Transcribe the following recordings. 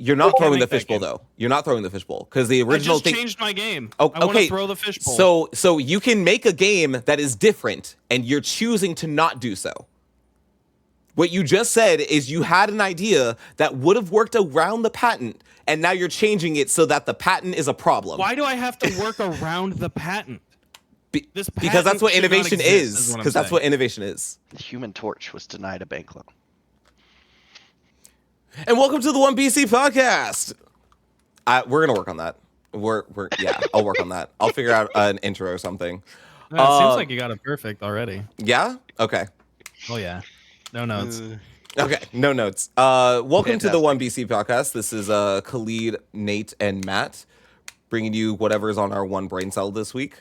You're not Can't throwing make the that fishbowl game. though. You're not throwing the fishbowl because the I original just thing. changed my game. Oh, I want okay. to throw the fishbowl. So you can make a game that is different, and you're choosing to not do so. What you just said is you had an idea that would have worked around the patent, and now you're changing it so that the patent is a problem. Why do I have to work around the patent? This Because that's patent what should not innovation exist, is. what I'm Because that's what saying. innovation is. The Human Torch was denied a bank loan. And welcome to the One BC podcast. We're gonna work on that. Yeah, I'll work on that. I'll figure out an intro or something. No, it seems like you got it perfect already. Yeah. Okay. Oh yeah, no notes. Okay. No notes. Welcome to the Fantastic. One BC podcast. This is Khalid, Nate, and Matt bringing you whatever's on our one brain cell this week.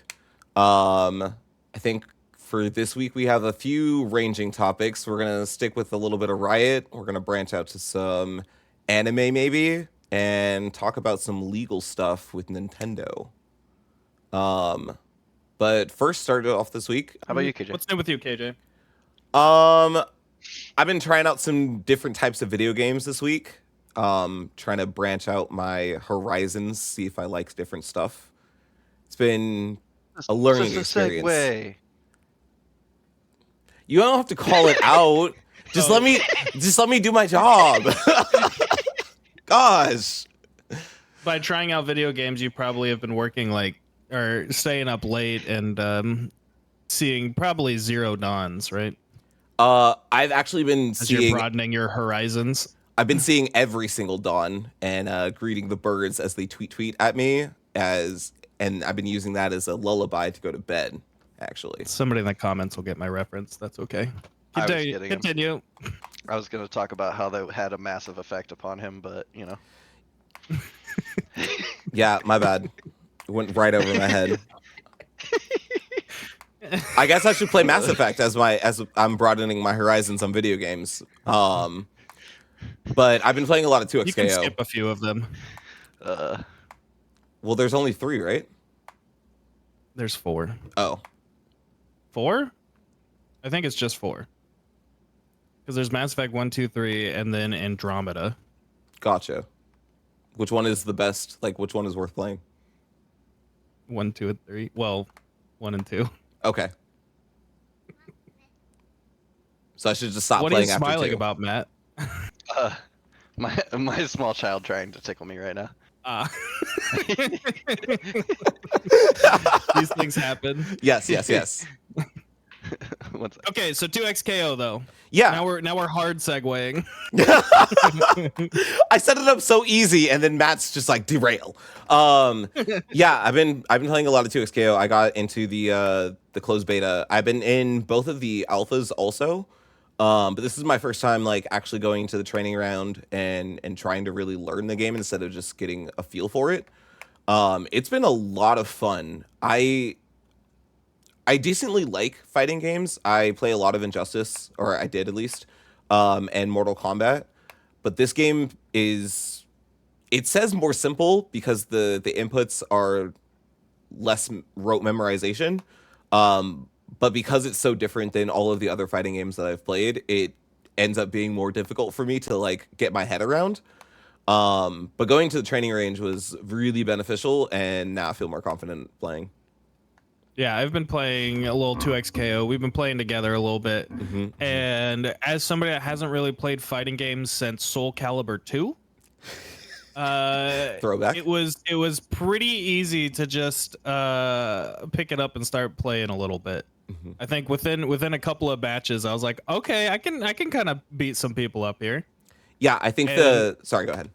I think for this week we have a few ranging topics. We're gonna stick with a little bit of Riot. We're gonna branch out to some anime maybe, and talk about some legal stuff with Nintendo. But first, started off this week. How about you, KJ? What's new with you, KJ? I've been trying out some different types of video games this week. Trying to branch out my horizons, see if I like different stuff. It's been a learning Just a experience. segue. You don't have to call it out. Just let me do my job. Gosh. By trying out video games, you probably have been working or staying up late and seeing probably Zero Dawns, right? I've actually been As you're seeing broadening your horizons. I've been seeing every single dawn and greeting the birds as they tweet at me and I've been using that as a lullaby to go to bed, actually. Somebody in the comments will get my reference. That's okay. I was Continue. getting him. Continue. I was going to talk about how that had a massive effect upon him, but you know. Yeah, my bad. It went right over my head. I guess I should play Mass Effect as I'm broadening my horizons on video games. But I've been playing a lot of 2XKO. You can skip a few of them. Well, there's only 3, right? There's 4. Oh, 4? I think it's just 4. Because there's Mass Effect 1, 2, 3, and then Andromeda. gotcha. Which one is the best? Like, which one is worth playing? 1, 2, and 3. Well, 1 and 2. Okay. So I should just stop What are you playing after smiling 2. about, Matt? My small child trying to tickle me right now. These things happen. Yes. What's that? Okay, so 2XKO though. Yeah. Now we're hard segueing. I set it up so easy, and then Matt's just like derail. Yeah, I've been playing a lot of 2XKO. I got into the closed beta. I've been in both of the alphas also. But this is my first time like actually going to the training round and trying to really learn the game instead of just getting a feel for it. It's been a lot of fun. I decently like fighting games. I play a lot of Injustice, or I did at least, and Mortal Kombat. But this game it says more simple because the inputs are less rote memorization. But because it's so different than all of the other fighting games that I've played, it ends up being more difficult for me to like get my head around. But going to the training range was really beneficial, and now I feel more confident playing. Yeah, I've been playing a little 2XKO. We've been playing together a little bit. And as somebody that hasn't really played fighting games since Soul Calibur 2, Throwback. it was pretty easy to just pick it up and start playing a little bit. I think within a couple of batches, I was like, okay, I can kind of beat some people up here. Yeah, I think sorry, go ahead.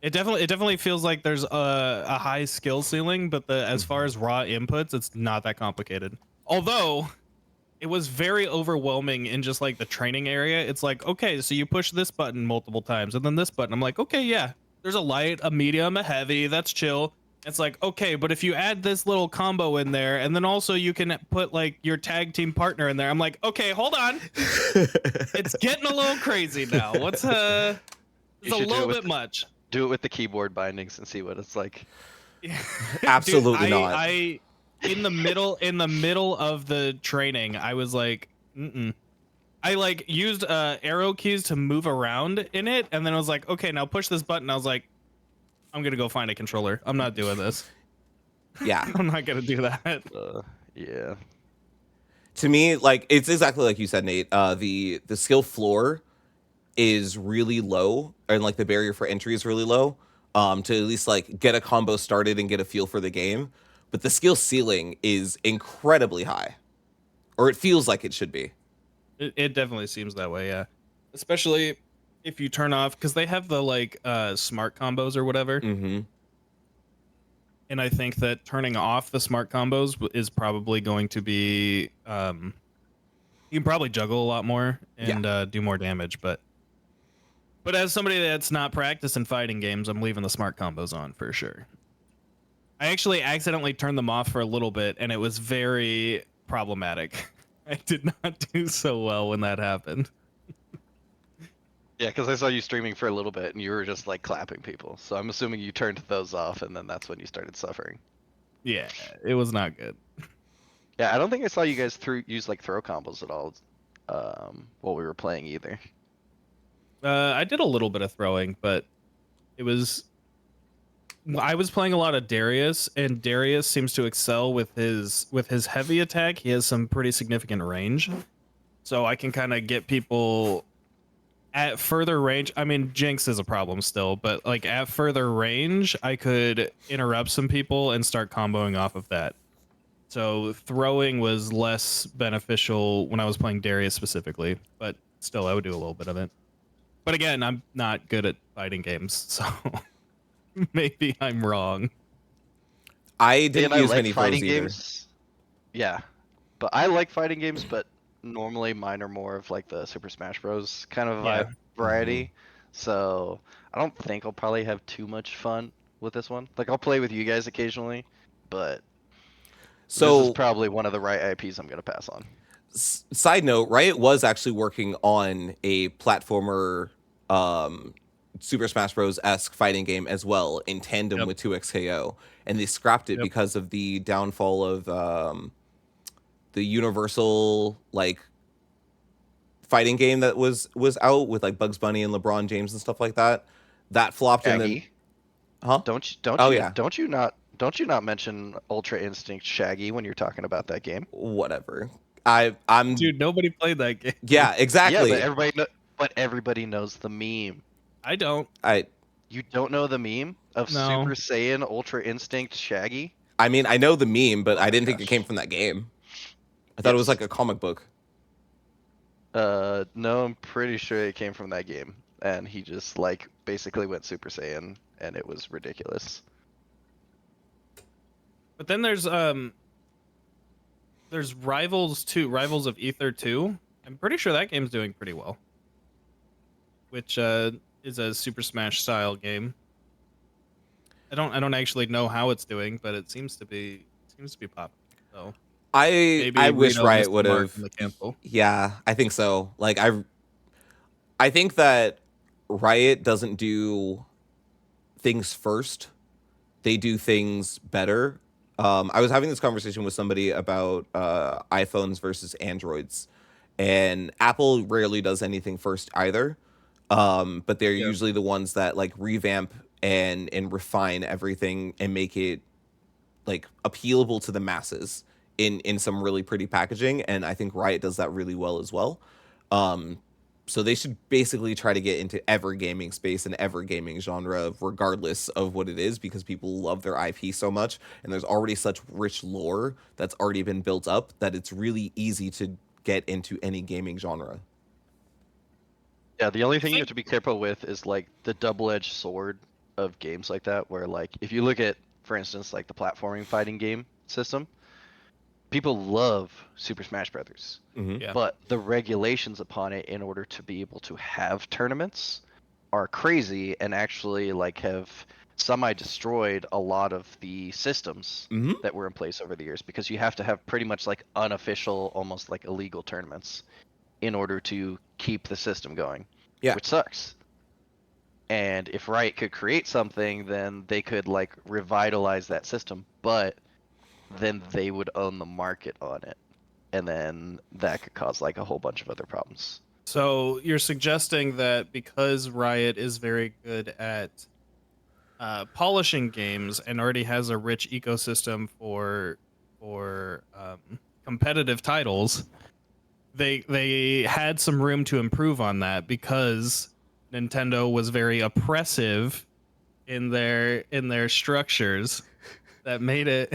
It definitely feels like there's a high skill ceiling, but as far as raw inputs, it's not that complicated. Although it was very overwhelming in just like the training area. It's like, okay, so you push this button multiple times and then this button. I'm like, okay, yeah, there's a light, a medium, a heavy. That's chill. It's like, okay, but if you add this little combo in there, and then also you can put like your tag team partner in there. I'm like, okay, hold on. It's getting a little crazy now. It's a little bit much. Do it with the keyboard bindings and see what it's like. Absolutely Dude, not. I in the middle of the training, I was like, I like used arrow keys to move around in it, and then I was like, okay, now push this button. I was like, I'm gonna go find a controller. I'm not doing this. Yeah. I'm not gonna do that. Yeah. To me, like it's exactly like you said, Nate. The skill floor is really low, and like the barrier for entry is really low. To at least like get a combo started and get a feel for the game. But the skill ceiling is incredibly high, or it feels like it should be. It definitely seems that way, yeah. Especially if you turn off, because they have the like smart combos or whatever. Mm-hmm. And I think that turning off the smart combos is probably going to be you can probably juggle a lot more and do more damage, but as somebody that's not practiced in fighting games, I'm leaving the smart combos on for sure. I actually accidentally turned them off for a little bit, and it was very problematic. I did not do so well when that happened. Yeah, because I saw you streaming for a little bit and you were just like clapping people. So I'm assuming you turned those off and then that's when you started suffering. Yeah, it was not good. Yeah, I don't think I saw you guys use like throw combos at all while we were playing either. I did a little bit of throwing, but it was I was playing a lot of Darius, and Darius seems to excel with his heavy attack. He has some pretty significant range, so I can kind of get people at further range. I mean, Jinx is a problem still, but like at further range, I could interrupt some people and start comboing off of that. So throwing was less beneficial when I was playing Darius specifically, but still, I would do a little bit of it. But again, I'm not good at fighting games, so maybe I'm wrong. I didn't And I use like many throws fighting either. games. Yeah, but I like fighting games, but normally mine are more of like the Super Smash Bros. Kind of Yeah. variety. So I don't think I'll probably have too much fun with this one. Like I'll play with you guys occasionally, but this is So, probably one of the right IPs I'm gonna pass on. side note, Riot was actually working on a platformer, Super Smash Bros. Esque fighting game as well in tandem Yep. with 2XKO, and they scrapped it Yep. because of the downfall of the Universal like fighting game that was out with like Bugs Bunny and LeBron James and stuff like that. That flopped, and then Shaggy, huh? don't Oh, you yeah. don't you not mention Ultra Instinct Shaggy when you're talking about that game? Whatever. I'm Dude, nobody played that game. yeah, Yeah, exactly. but everybody knows the meme. I don't. You don't know the meme of No. Super Saiyan Ultra Instinct Shaggy? I mean, I know the meme, but Oh I my didn't think it gosh. came from that game. I thought it was Yes. like a comic book. No, I'm pretty sure it came from that game, and he just like basically went Super Saiyan, and it was ridiculous. But then there's Rivals 2, Rivals of Ether 2. I'm pretty sure that game's doing pretty well. Which is a Super Smash style game. I don't actually know how it's doing, but it seems to be popping. So I maybe wish Reno Riot missed the would mark have. on the cancel. Yeah, I think so. Like I think that Riot doesn't do things first. They do things better. I was having this conversation with somebody about iPhones versus Androids, and Apple rarely does anything first either. But they're Yeah. usually the ones that like revamp and refine everything and make it like appealable to the masses in some really pretty packaging. And I think Riot does that really well as well. So they should basically try to get into every gaming space and every gaming genre, regardless of what it is, because people love their IP so much, and there's already such rich lore that's already been built up that it's really easy to get into any gaming genre. Yeah, the only thing you think- have to be careful with is like the double-edged sword of games like that, where like if you look at, for instance, like the platforming fighting game system, people love Super Smash Brothers. Mm-hmm. Yeah. But the regulations upon it in order to be able to have tournaments are crazy and actually like have semi-destroyed a lot of the systems Mm-hmm. that were in place over the years, because you have to have pretty much like unofficial, almost like illegal tournaments in order to keep the system going. Yeah. Which sucks. And if Riot could create something, then they could like revitalize that system, but then they would own the market on it. and then that could cause like a whole bunch of other problems. So you're suggesting that because Riot is very good at polishing games and already has a rich ecosystem for competitive titles, they had some room to improve on that because Nintendo was very oppressive in their structures that made it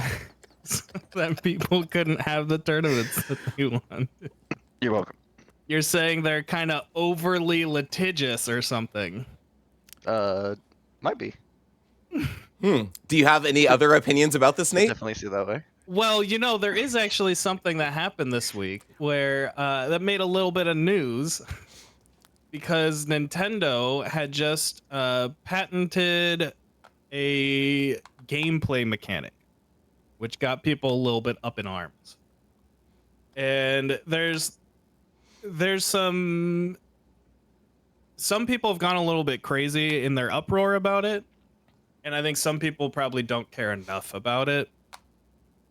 so that people couldn't have the tournaments that they wanted. You're welcome. You're saying they're kind of overly litigious or something. Might be. Do you have any other opinions about this, Nate? Definitely see it that way. Well, there is actually something that happened this week where that made a little bit of news because Nintendo had just patented a gameplay mechanic, which got people a little bit up in arms. And there's some people have gone a little bit crazy in their uproar about it, and I think some people probably don't care enough about it.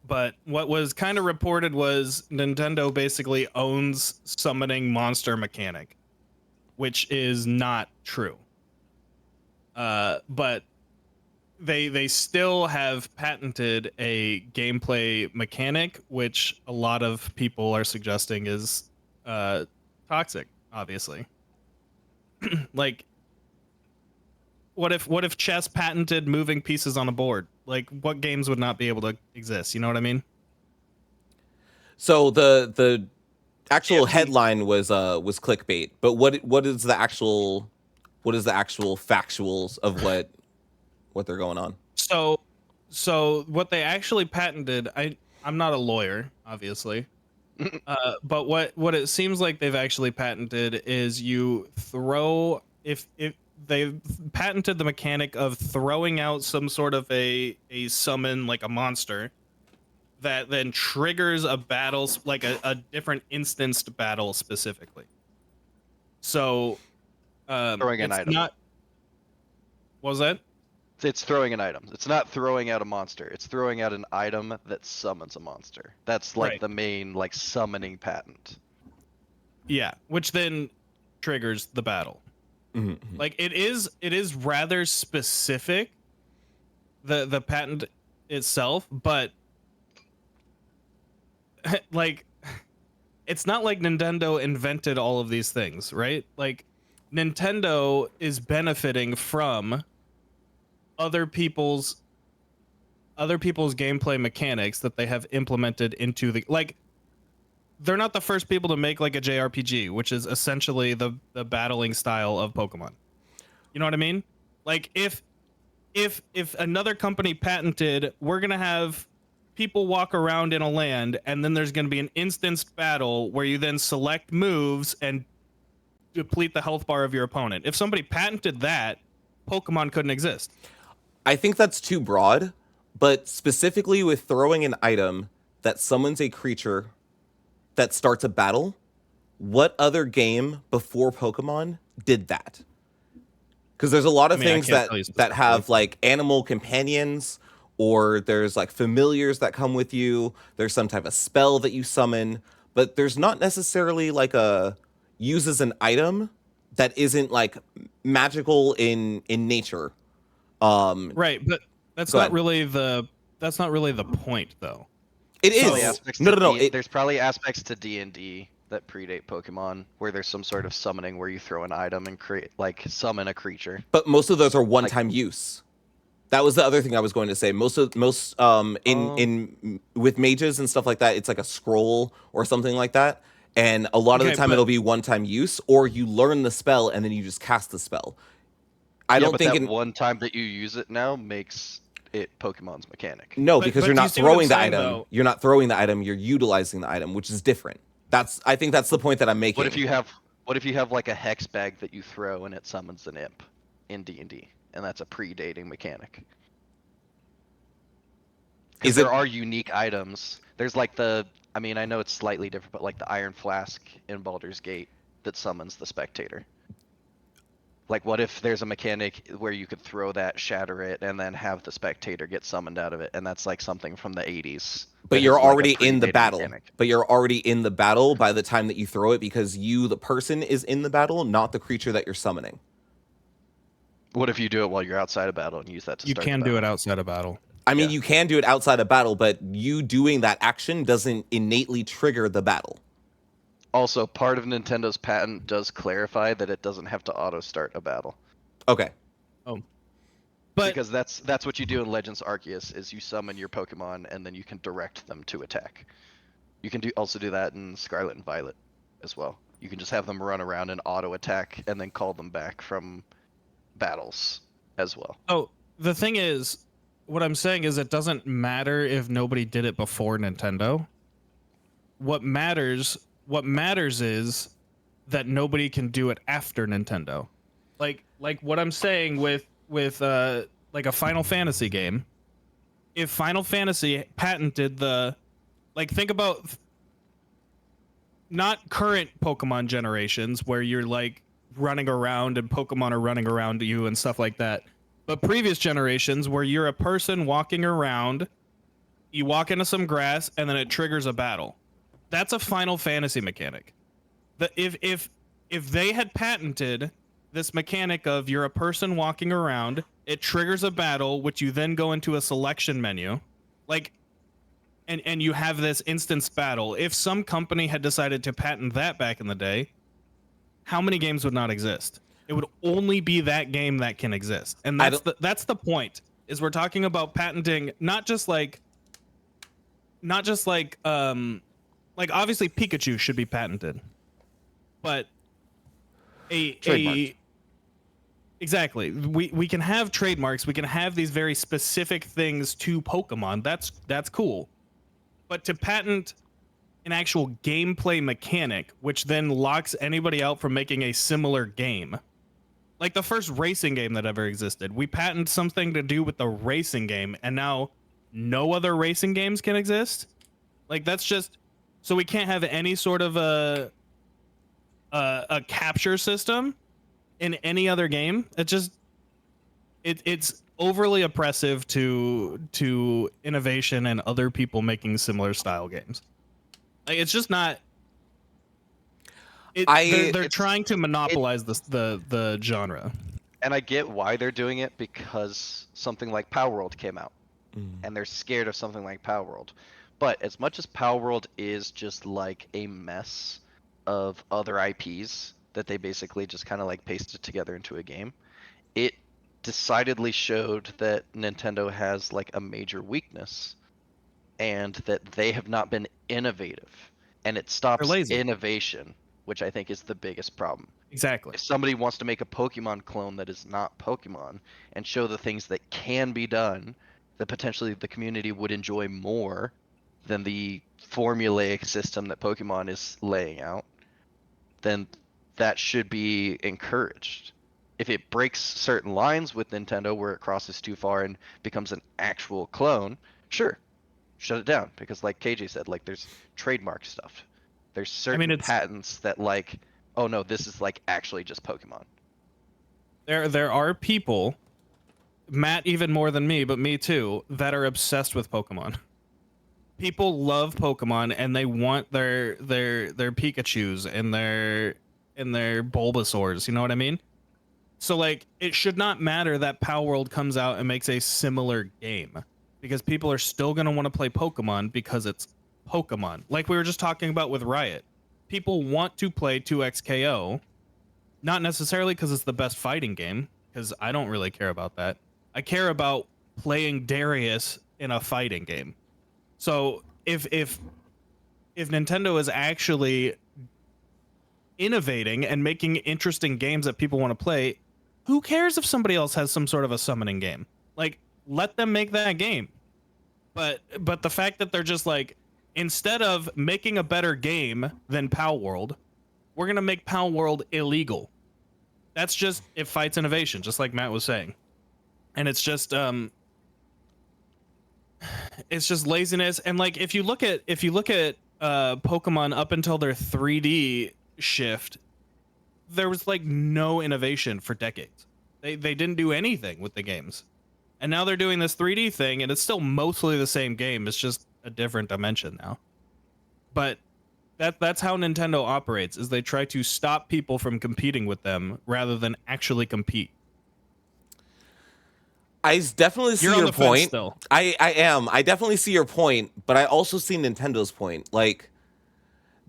But what was kind of reported was Nintendo basically owns summoning monster mechanic, which is not true. But they still have patented a gameplay mechanic, which a lot of people are suggesting is toxic, obviously. Like, what if chess patented moving pieces on a board? Like, what games would not be able to exist? You know what I mean? So the actual headline was clickbait, but what is the actual factuals of what they're going on? So what they actually patented, I'm not a lawyer, obviously. But what it seems like they've actually patented is you throw if they've patented the mechanic of throwing out some sort of a summon, like a monster, that then triggers a battle, like a different instanced battle specifically. So Throwing an item. What was that? It's throwing an item. It's not throwing out a monster. It's throwing out an item that summons a monster. That's like Right. the main like summoning patent. Yeah, which then triggers the battle. Mm-hmm. Like it is rather specific, the patent itself, but like it's not like Nintendo invented all of these things, right? Like Nintendo is benefiting from other people's gameplay mechanics that they have implemented into the, like, they're not the first people to make like a JRPG, which is essentially the battling style of Pokemon. You know what I mean? Like if another company patented, we're gonna have people walk around in a land, and then there's gonna be an instanced battle where you then select moves and deplete the health bar of your opponent. If somebody patented that, Pokemon couldn't exist. I think that's too broad, but specifically with throwing an item that summons a creature that starts a battle, what other game before Pokemon did that? Because there's a lot of things that have like animal companions, or there's like familiars that come with you. There's some type of spell that you summon, but there's not necessarily like a uses an item that isn't like magical in nature. Right, but that's Go not ahead. really the point, though. It Probably is. aspects No, to no, no. D- there's probably aspects to D&D that predate Pokemon where there's some sort of summoning where you throw an item and create like summon a creature. But most of those are one-time use. That was the other thing I was going to say. Most in with mages and stuff like that, it's like a scroll or something like that. And a lot of the Okay, time but- it'll be one-time use, or you learn the spell and then you just cast the spell. I don't but think that one time that you use it now makes it Pokemon's mechanic. no, But- because but you're do you not see what I'm throwing the saying, item. though? You're not throwing the item. You're utilizing the item, which is different. I think that's the point that I'm making. What if you have like a hex bag that you throw and it summons an imp in D&D, and that's a predating mechanic? Because Is it- there are unique items. There's like I mean, I know it's slightly different, but like the Iron Flask in Baldur's Gate that summons the spectator. Like, what if there's a mechanic where you could throw that, shatter it, and then have the spectator get summoned out of it, and that's like something from the 80s. But that you're is, like, a already in the predated battle. mechanic. But you're already in the battle by the time that you throw it because you, the person, is in the battle, not the creature that you're summoning. What if you do it while you're outside of battle and use that to You start can the do it battle? outside of battle. I mean, Yeah. you can do it outside of battle, but you doing that action doesn't innately trigger the battle. Also, part of Nintendo's patent does clarify that it doesn't have to auto start a battle. Okay. But Because that's what you do in Legends Arceus is you summon your Pokemon and then you can direct them to attack. You can also do that in Scarlet and Violet as well. You can just have them run around and auto attack and then call them back from battles as well. oh, the thing is, what I'm saying is it doesn't matter if nobody did it before Nintendo. What matters is that nobody can do it after Nintendo. Like what I'm saying with like a Final Fantasy game. If Final Fantasy patented the, like, think about not current Pokemon generations where you're like running around and Pokemon are running around you and stuff like that, but previous generations where you're a person walking around, you walk into some grass and then it triggers a battle. That's a Final Fantasy mechanic. If they had patented this mechanic of you're a person walking around, it triggers a battle, which you then go into a selection menu, like, and you have this instance battle. If some company had decided to patent that back in the day, how many games would not exist? It would only be that game that can exist, and that's the point. Is we're talking about patenting not just like obviously Pikachu should be patented, but Trademarked. exactly, we can have trademarks, we can have these very specific things to Pokemon. That's cool, but to patent an actual gameplay mechanic, which then locks anybody out from making a similar game, like the first racing game that ever existed, we patent something to do with the racing game, and now no other racing games can exist. Like, that's just, so we can't have any sort of a capture system in any other game. It's overly oppressive to innovation and other people making similar style games. Like, it's just not. They're trying to monopolize the genre. And I get why they're doing it, because something like Power World came out, and they're scared of something like Power World. But as much as Power World is just like a mess of other IPs that they basically just kind of like pasted together into a game, it decidedly showed that Nintendo has like a major weakness, and that they have not been innovative, and it stops lazy. innovation, which I think is the biggest problem. Exactly. If somebody wants to make a Pokemon clone that is not Pokemon and show the things that can be done, that potentially the community would enjoy more than the formulaic system that Pokemon is laying out, then that should be encouraged. If it breaks certain lines with Nintendo where it crosses too far and becomes an actual clone, sure, shut it down. Because like KJ said, like, there's trademark stuff. There's certain patents that, like, oh no, this is like actually just Pokemon. There are people, Matt even more than me, but me too, that are obsessed with Pokemon. People love Pokemon and they want their Pikachus and their Bulbasaurs, you know what I mean? So like, it should not matter that Power World comes out and makes a similar game, because people are still going to want to play Pokemon because it's Pokemon. Like we were just talking about with Riot. People want to play 2XKO, not necessarily because it's the best fighting game, because I don't really care about that. I care about playing Darius in a fighting game. So if Nintendo is actually innovating and making interesting games that people want to play, who cares if somebody else has some sort of a summoning game? Like, let them make that game. But the fact that they're just like, instead of making a better game than Power World, we're going to make Power World illegal. That's just, it fights innovation, just like Matt was saying. And it's just laziness. And like, if you look at Pokemon up until their 3D shift, there was like no innovation for decades. They didn't do anything with the games. And now they're doing this 3D thing, and it's still mostly the same game. It's just a different dimension now. But that's how Nintendo operates, is they try to stop people from competing with them rather than actually compete. Definitely see You're on your the fence point. still. I am. I definitely see your point, but I also see Nintendo's point. Like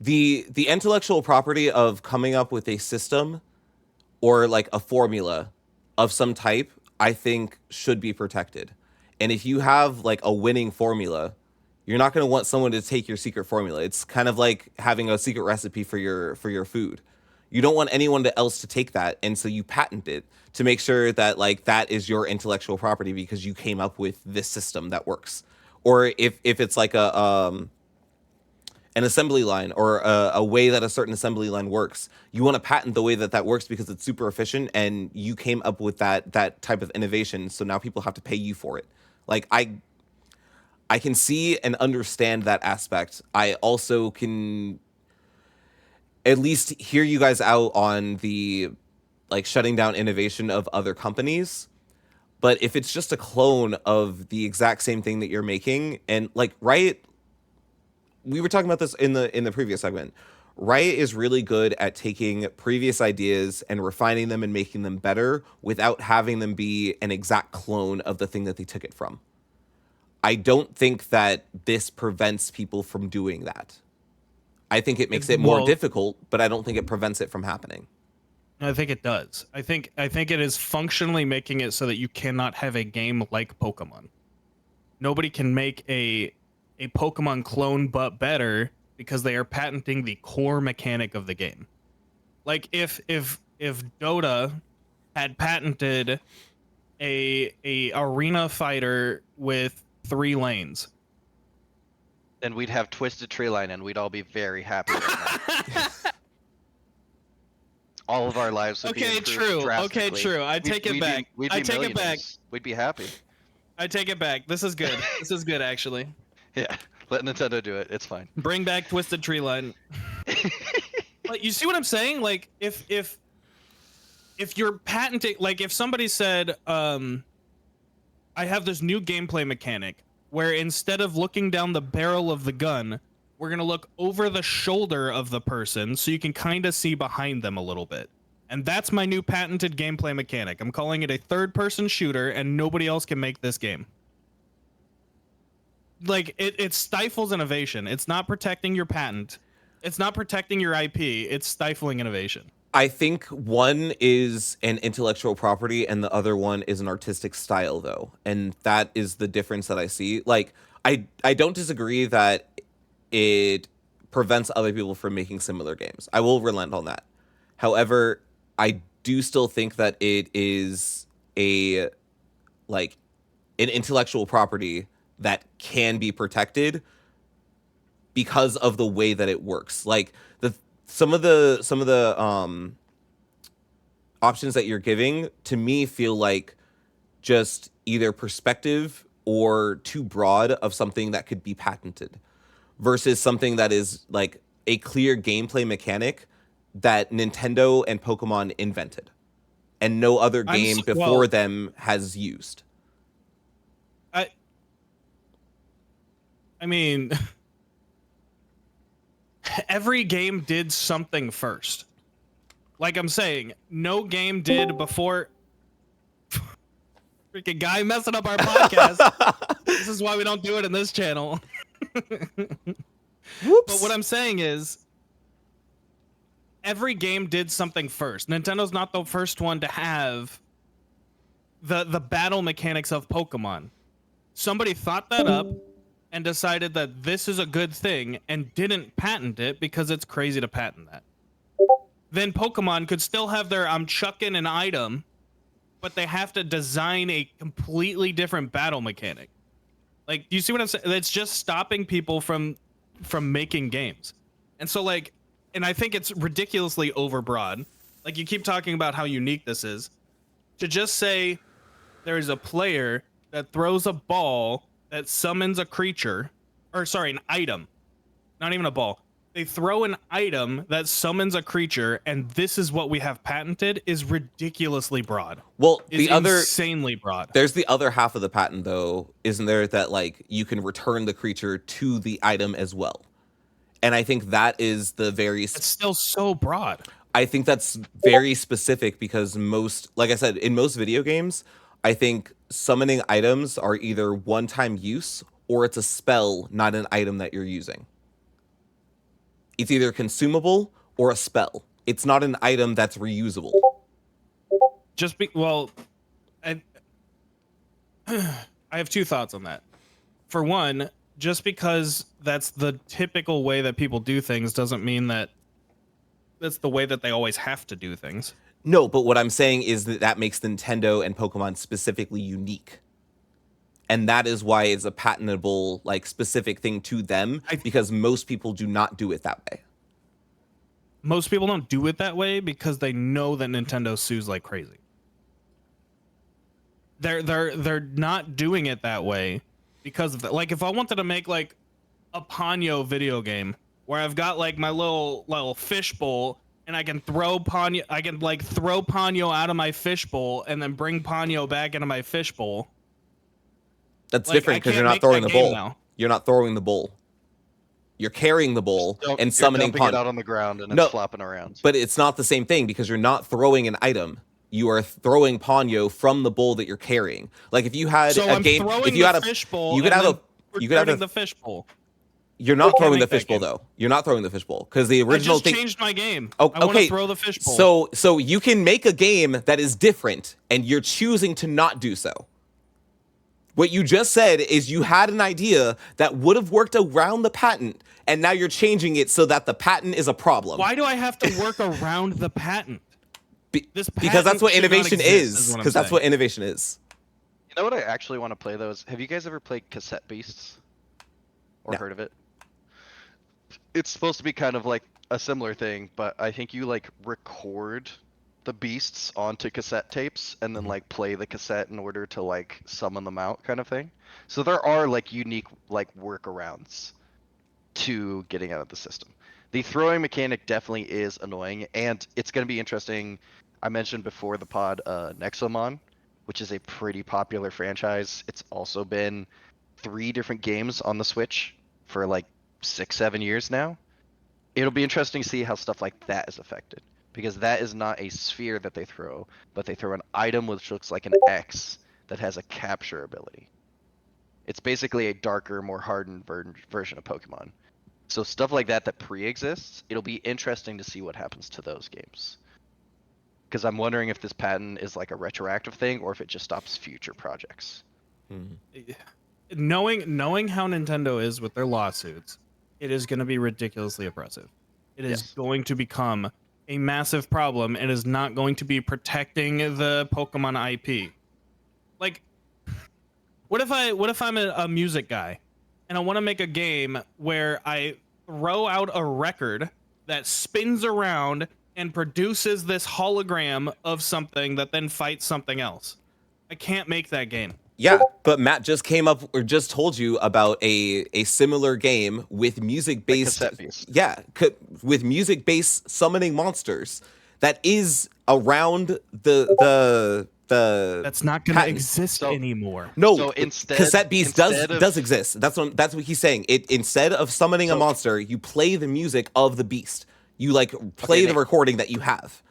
the intellectual property of coming up with a system or like a formula of some type, I think should be protected. And if you have like a winning formula, you're not going to want someone to take your secret formula. It's kind of like having a secret recipe for your food. You don't want anyone else to take that, and so you patent it to make sure that like that is your intellectual property because you came up with this system that works. Or if it's like an assembly line or a way that a certain assembly line works, you want to patent the way that that works because it's super efficient and you came up with that type of innovation. So now people have to pay you for it. Like I can see and understand that aspect. I also can at least hear you guys out on the like shutting down innovation of other companies. But if it's just a clone of the exact same thing that you're making, and like Riot, we were talking about this in the previous segment. Riot is really good at taking previous ideas and refining them and making them better without having them be an exact clone of the thing that they took it from. I don't think that this prevents people from doing that. I think it makes it more difficult, but I don't think it prevents it from happening. I think it does. I think it is functionally making it so that you cannot have a game like Pokemon. Nobody can make a Pokemon clone but better because they are patenting the core mechanic of the game. Like if Dota had patented a arena fighter with 3 lanes, Then we'd have Twisted Treeline, and we'd all be very happy right now. All of our lives would be improved drastically. Okay, true. I take it back. I take it back. We'd be happy. I take it back. This is good. This is good, actually. Yeah, let Nintendo do it. It's fine. Bring back Twisted Treeline. Like, you see what I'm saying? Like, if you're patenting, like, if somebody said, I have this new gameplay mechanic where instead of looking down the barrel of the gun, we're gonna look over the shoulder of the person so you can kind of see behind them a little bit. And that's my new patented gameplay mechanic. I'm calling it a third-person shooter, and nobody else can make this game. Like, it stifles innovation. It's not protecting your patent. It's not protecting your IP. It's stifling innovation. I think one is an intellectual property and the other one is an artistic style, though. And that is the difference that I see. Like, I don't disagree that it prevents other people from making similar games. I will relent on that. However, I do still think that it is an intellectual property that can be protected because of the way that it works. Like some of the options that you're giving to me feel like just either perspective or too broad of something that could be patented versus something that is like a clear gameplay mechanic that Nintendo and Pokemon invented and no other game before them has used. I mean, every game did something first. Like I'm saying, no game did before. Freaking guy messing up our podcast. This is why we don't do it in this channel. But what I'm saying is, every game did something first. Nintendo's not the first one to have the battle mechanics of Pokemon. Somebody thought that up and decided that this is a good thing and didn't patent it because it's crazy to patent that. Then Pokemon could still have their I'm chucking an item, but they have to design a completely different battle mechanic. Like, do you see what I'm saying? It's just stopping people from making games. And so, like, and I think it's ridiculously overbroad. Like, you keep talking about how unique this is. To just say there is a player that throws a ball that summons a creature, or sorry, an item, not even a ball. they throw an item that summons a creature, and this is what we have patented is ridiculously broad. Well, Is the other insanely broad. there's the other half of the patent though, isn't there, that like you can return the creature to the item as well. And I think that is the very It's still so broad. I think that's very specific because most, like I said, in most video games, I think summoning items are either one-time use or it's a spell, not an item that you're using. It's either consumable or a spell. It's not an item that's reusable. I have two thoughts on that. For one, just because that's the typical way that people do things doesn't mean that that's the way that they always have to do things. No, but what I'm saying is that makes Nintendo and Pokemon specifically unique. And that is why it's a patentable, like, specific thing to them, because most people do not do it that way. Most people don't do it that way because they know that Nintendo sues like crazy. They're not doing it that way because of that. Like, if I wanted to make like a Ponyo video game where I've got like my little fishbowl and I can throw Ponyo, throw Ponyo out of my fishbowl and then bring Ponyo back into my fishbowl. That's Like, different I because you're can't not make throwing that the game bowl. now. You're not throwing the bowl. You're carrying the bowl and summoning dumping it out Ponyo. on the ground and No, it's flopping around. But it's not the same thing because you're not throwing an item. You are throwing Ponyo from the bowl that you're carrying. Like if you had So a I'm game, throwing if you had the a fishbowl, you could and have then a, you could have returning a. the fishbowl. You're not can't throwing the make that fishbowl game. though. You're not throwing the fishbowl because the I original just thing. changed my game. Oh, I want okay. to throw the fishbowl. So you can make a game that is different, and you're choosing to not do so. What you just said is you had an idea that would have worked around the patent, and now you're changing it so that the patent is a problem. Why do I have to work around the patent? This Because that's patent what should not innovation exist, is. what I'm Because that's what saying. innovation is. You know what I actually want to play those? Have you guys ever played Cassette Beasts? Or No. heard of it? It's supposed to be kind of like a similar thing, but I think you like record the beasts onto cassette tapes and then like play the cassette in order to like summon them out kind of thing. So there are like unique like workarounds to getting out of the system. The throwing mechanic definitely is annoying, and it's going to be interesting. I mentioned before the pod Nexomon, which is a pretty popular franchise. It's also been 3 different games on the Switch for like 6-7 years now. It'll be interesting to see how stuff like that is affected, because that is not a sphere that they throw, but they throw an item which looks like an X that has a capture ability. It's basically a darker, more hardened version of Pokemon. So stuff like that pre-exists, it'll be interesting to see what happens to those games. Because I'm wondering if this patent is like a retroactive thing or if it just stops future projects. Knowing how Nintendo is with their lawsuits, it is going to be ridiculously oppressive. It is Yes. going to become a massive problem. It is not going to be protecting the Pokemon IP. Like, what if I'm a music guy and I want to make a game where I throw out a record that spins around and produces this hologram of something that then fights something else? I can't make that game. Yeah, but Matt just came up or just told you about a similar game with music-based, Cassette Beast. with music-based summoning monsters that is around the That's not going to patent. exist So- anymore. No, So instead- Cassette Beast instead of- does exist. That's what he's saying. It instead of summoning a So- monster, you play the music of the beast. You like play Okay, the Nate. recording that you have.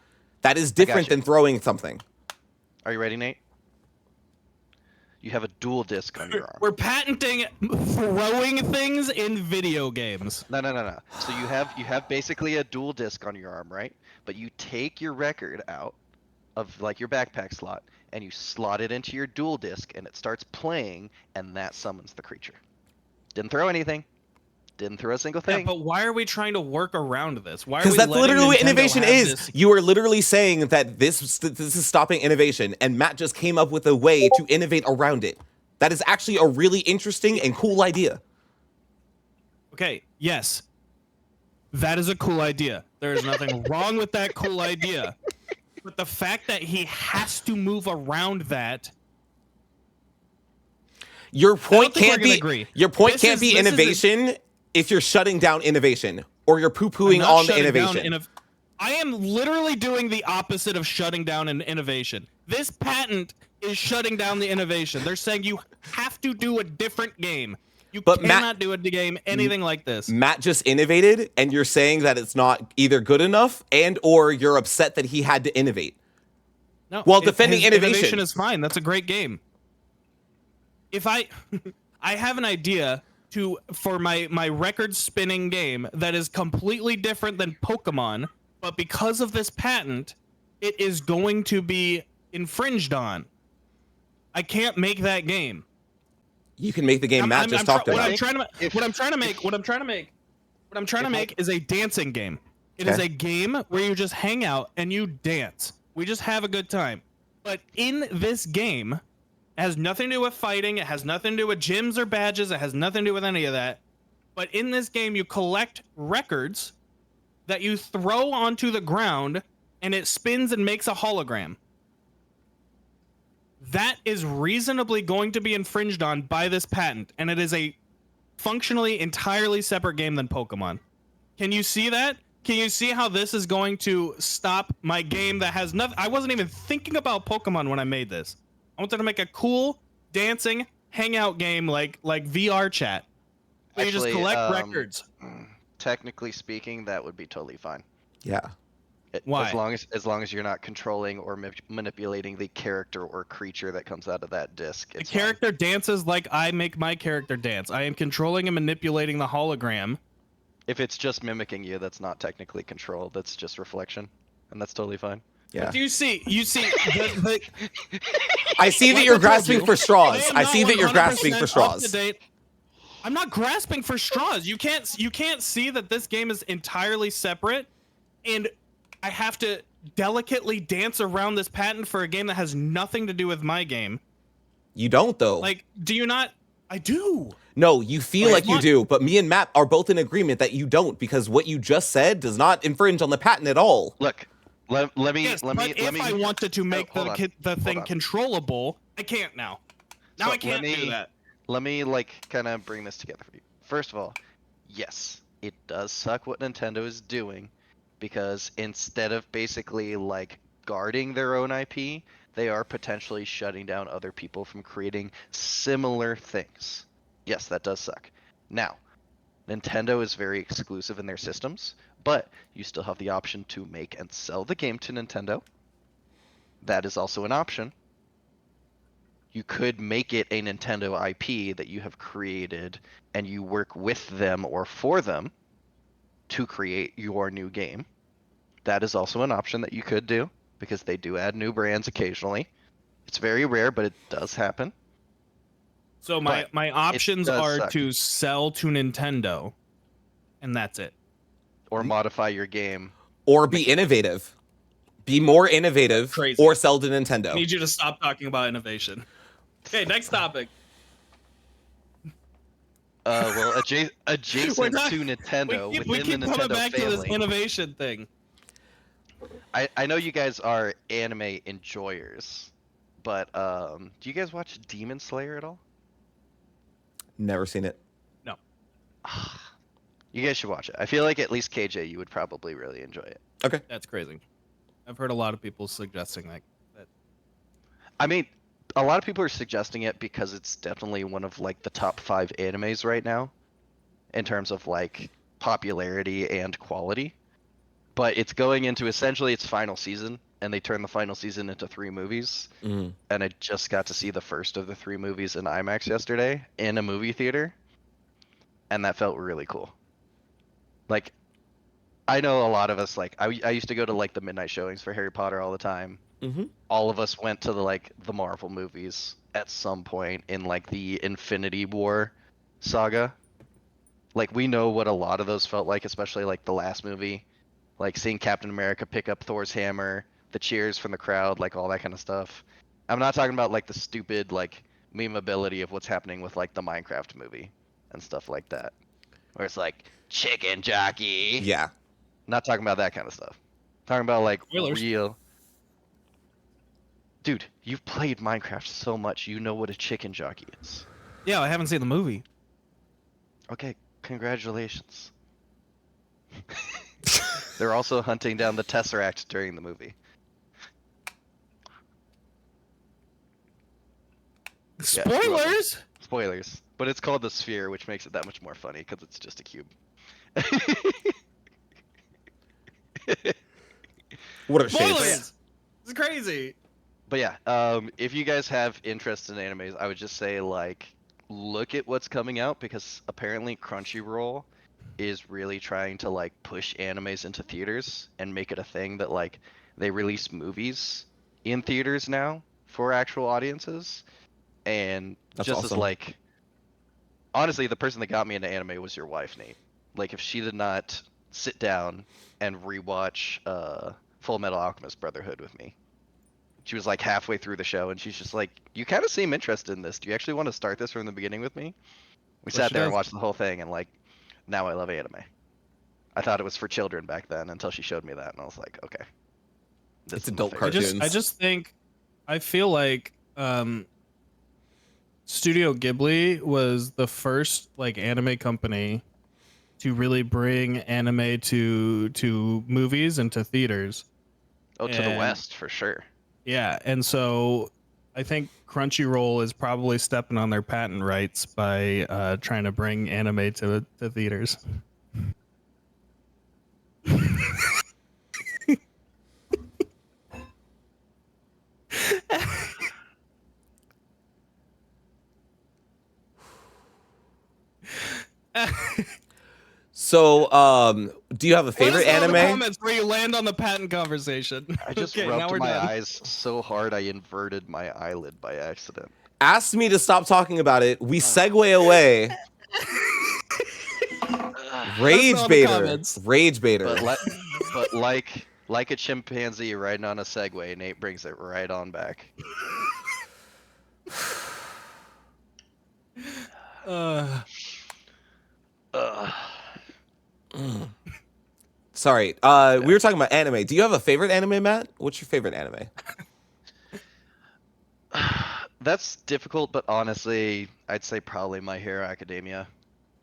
That is different you. than throwing something. Are you ready, Nate? You have a dual disc on your arm. We're patenting throwing things in video games. No. So you have basically a dual disc on your arm, right? But you take your record out of like your backpack slot and you slot it into your dual disc and it starts playing and that summons the creature. Didn't throw anything. Didn't throw a single Yeah, thing. but why are we trying to work around this? Why are Because we that's letting literally what Nintendo innovation have is. this- You are literally saying that this is stopping innovation, and Matt just came up with a way to innovate around it. That is actually a really interesting and cool idea. Okay, yes. That is a cool idea. There is nothing wrong with that cool idea. But the fact that he has to move around that, Your point think we're can't gonna be agree. your point This can't is- be this is a- innovation if you're shutting down innovation. or you're I'm poo-pooing not on the shutting down innovation. I am literally doing the opposite of shutting down an innovation. This patent is shutting down the innovation. They're saying you have to do a different game. You But Matt- cannot do a game anything like this. Matt just innovated, and you're saying that it's not either good enough, and or you're upset that he had to innovate. No, Well, defending his innovation is fine. That's a great game. If I have an idea for my record spinning game that is completely different than Pokemon, but because of this patent, it is going to be infringed on. I can't make that game. You can make the game Matt just talked what about. what I'm trying to make is a dancing game. It is Okay. a game where you just hang out and you dance. We just have a good time. But in this game, it has nothing to do with fighting. It has nothing to do with gyms or badges. It has nothing to do with any of that. But in this game, you collect records that you throw onto the ground, and it spins and makes a hologram. That is reasonably going to be infringed on by this patent, and it is a functionally entirely separate game than Pokemon. Can you see that? Can you see how this is going to stop my game that has nothing? I wasn't even thinking about Pokemon when I made this. I wanted to make a cool dancing hangout game like VR chat. Where you just Actually, collect records. Technically speaking, that would be totally fine. Yeah. Why? As long as you're not controlling or manipulating the character or creature that comes out of that disc. The It's fine. character dances like I make my character dance. I am controlling and manipulating the hologram. If it's just mimicking you, that's not technically control. That's just reflection, and that's totally fine. Yeah. Do you see the I see that Like I you're told grasping you, for straws. am I not see that you're 100% grasping for up straws. to date. I'm not grasping for straws. You can't see that this game is entirely separate, and I have to delicately dance around this patent for a game that has nothing to do with my game. You don't though. Like, do you not? I do. No, you feel Wait, like you what? do, but me and Matt are both in agreement that you don't, because what you just said does not infringe on the patent at all. Look, let me Yes, let me but let if I me. wanted to make hold on, the thing hold on. controllable, I can't now. Now So I can't do that. Let me kind of bring this together for you. First of all, yes, it does suck what Nintendo is doing, because instead of basically like guarding their own IP, they are potentially shutting down other people from creating similar things. Yes, that does suck. Now, Nintendo is very exclusive in their systems, but you still have the option to make and sell the game to Nintendo. That is also an option. You could make it a Nintendo IP that you have created, and you work with them or for them to create your new game. That is also an option that you could do, because they do add new brands occasionally. It's very rare, but it does happen. So But my options does are suck. to sell to Nintendo, and that's it. Or modify your game. Or be innovative. Be more innovative, Crazy. or sell to I Nintendo. need you to stop talking about innovation. Okay, next topic. Well, adjacent We're not- to Nintendo, we within keep the coming Nintendo back to this family. innovation thing. I know you guys are anime enjoyers, but do you guys watch Demon Slayer at all? Never seen it. You guys should watch it. I feel like at least KJ, you would probably really enjoy it. Okay. That's crazy. I've heard a lot of people suggesting that. I mean, a lot of people are suggesting it because it's definitely one of like the top 5 animes right now in terms of like popularity and quality. But it's going into essentially its final season, and they turned the final season into 3 movies. Mhm. And I just got to see the first of the 3 movies in IMAX yesterday in a movie theater, and that felt really cool. Like, I know a lot of us, like, I used to go to like the midnight showings for Harry Potter all the time. Mm-hmm. All of us went to the Marvel movies at some point in like the Infinity War saga. Like, we know what a lot of those felt like, especially like the last movie, like seeing Captain America pick up Thor's hammer, the cheers from the crowd, like all that kind of stuff. I'm not talking about like the stupid like memeability of what's happening with like the Minecraft movie and stuff like that, where it's like chicken jockey. Yeah. Not talking about that kind of stuff. Talking about like Spoilers. real. Dude, you've played Minecraft so much, you know what a chicken jockey is. Yeah, I haven't seen the movie. Okay, congratulations. They're also hunting down the Tesseract during the movie. Yeah, you're welcome. Spoilers. Spoilers. But it's called the Sphere, which makes it that much more funny because it's just a cube. What a Spoilers. shit. It's crazy. But yeah, if you guys have interest in animes, I would just say like look at what's coming out because apparently Crunchyroll is really trying to like push animes into theaters and make it a thing that like they release movies in theaters now for actual audiences. And That's just as awesome. like honestly, the person that got me into anime was your wife, Nate. Like if she did not sit down and rewatch Full Metal Alchemist Brotherhood with me. She was like halfway through the show and she's just like, you kind of seem interested in this. Do you actually want to start this from the beginning with me? We sat she there and does. watched the whole thing and like, now I love anime. I thought it was for children back then until she showed me that and I was like, okay. This It's is my adult favorite. cartoons. I just think, I feel like Studio Ghibli was the first like anime company to really bring anime to movies and to theaters. Oh, to the and- west for sure. Yeah, and so I think Crunchyroll is probably stepping on their patent rights by trying to bring anime to theaters. So, do you have a favorite Let us know in the anime? comments where you land on the patent conversation. I just Okay, now rubbed we're my done. eyes so hard I inverted my eyelid by accident. Asked me to stop talking about it. We segue away. Rage know in the baiter. comments. Rage baiter. But like a chimpanzee riding on a Segway, Nate brings it right on back. Uh, Ugh. Sorry. We were talking about anime. Do you have a favorite anime, Matt? What's your favorite anime? That's difficult, but honestly, I'd say probably My Hero Academia.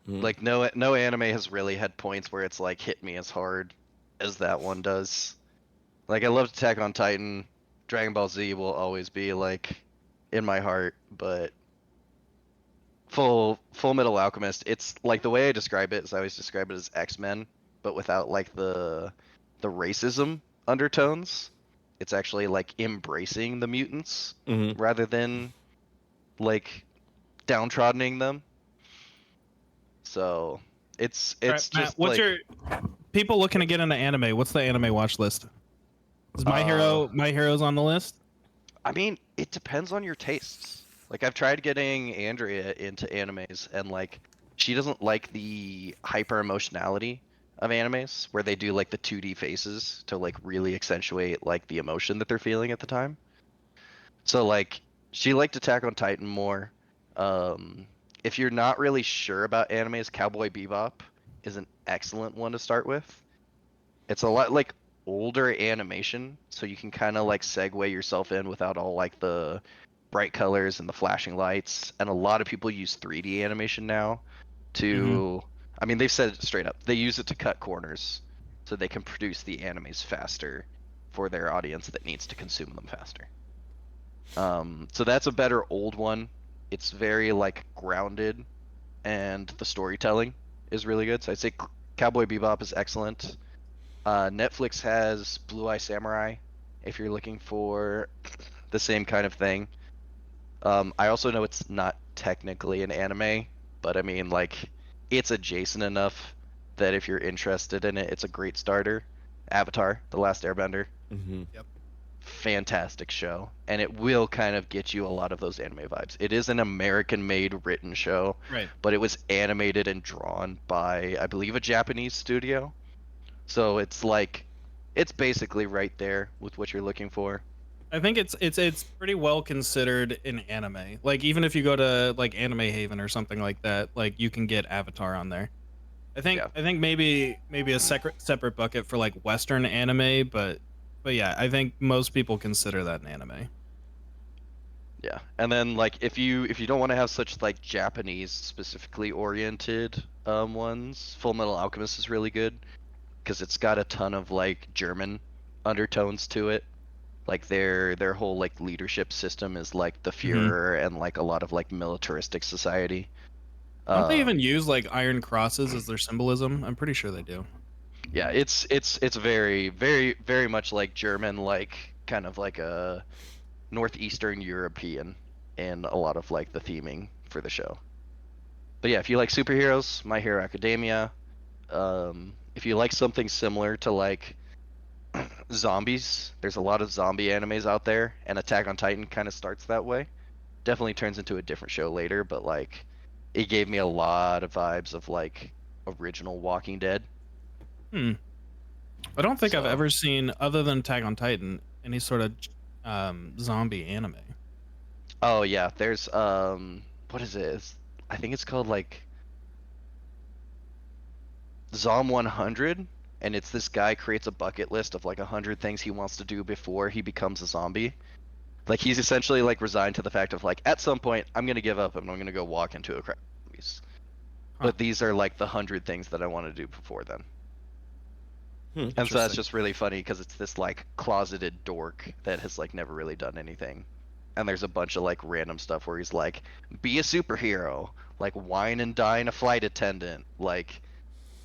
Hmm. Like no anime has really had points where it's like hit me as hard as that one does. Like I love Attack on Titan. Dragon Ball Z will always be like in my heart, but Full Metal Alchemist, it's like the way I describe it is I always describe it as X-Men, but without like the racism undertones. It's actually like embracing the mutants Mhm. rather than like downtroddening them. So it's all right, just Matt, what's like your people looking to get into anime? What's the anime watch list? Is My Hero's on the list? I mean, it depends on your tastes. Like I've tried getting Andrea into animes and like she doesn't like the hyper emotionality of animes where they do like the 2D faces to like really accentuate like the emotion that they're feeling at the time. So like she liked Attack on Titan more. If you're not really sure about animes, Cowboy Bebop is an excellent one to start with. It's a lot like older animation, so you can kind of like segue yourself in without all like the bright colors and the flashing lights. And a lot of people use 3D animation now to I mean they've said it straight up. They use it to cut corners so they can produce the animes faster for their audience that needs to consume them faster. So that's a better old one. It's very like grounded and the storytelling is really good. So I'd say Cowboy Bebop is excellent. Netflix has Blue Eye Samurai if you're looking for the same kind of thing. I also know it's not technically an anime, but I mean like it's adjacent enough that if you're interested in it, it's a great starter. Avatar: The Last Airbender, Mhm. fantastic show, and it will kind of get you a lot of those anime vibes. It is an American-made written show, Right. but it was animated and drawn by I believe a Japanese studio. So it's like it's basically right there with what you're looking for. I think it's pretty well considered in anime. Like even if you go to like Anime Haven or something like that, like you can get Avatar on there. I think maybe a separate bucket for like Western anime, but yeah, I think most people consider that an anime. Yeah, and then like if you don't want to have such like Japanese specifically oriented ones, Full Metal Alchemist is really good. because it's got a ton of like German undertones to it. Like their whole like leadership system is like the Führer and like a lot of like militaristic society. Don't they Um, even use like iron crosses as their symbolism? I'm pretty sure they do. yeah, it's very very much like German, like kind of like a northeastern European in a lot of like the theming for the show. But yeah, if you like superheroes, My Hero Academia. If you like something similar to like zombies, there's a lot of zombie animes out there, and Attack on Titan kind of starts that way. Definitely turns into a different show later, but like it gave me a lot of vibes of like original Walking Dead. Hmm. I don't think I've So- ever seen, other than Attack on Titan, any sort of zombie anime. Oh yeah, there's what is it? I think it's called like Zom 100, and it's this guy creates a bucket list of like 100 things he wants to do before he becomes a zombie. Like he's essentially like resigned to the fact of like at some point I'm gonna give up and I'm gonna go walk into a crowd of zombies. Huh. But these are like the 100 things that I want to do before then. And so that's Interesting. just really funny because it's this like closeted dork that has like never really done anything. And there's a bunch of like random stuff where he's like, be a superhero, like wine and dine a flight attendant, like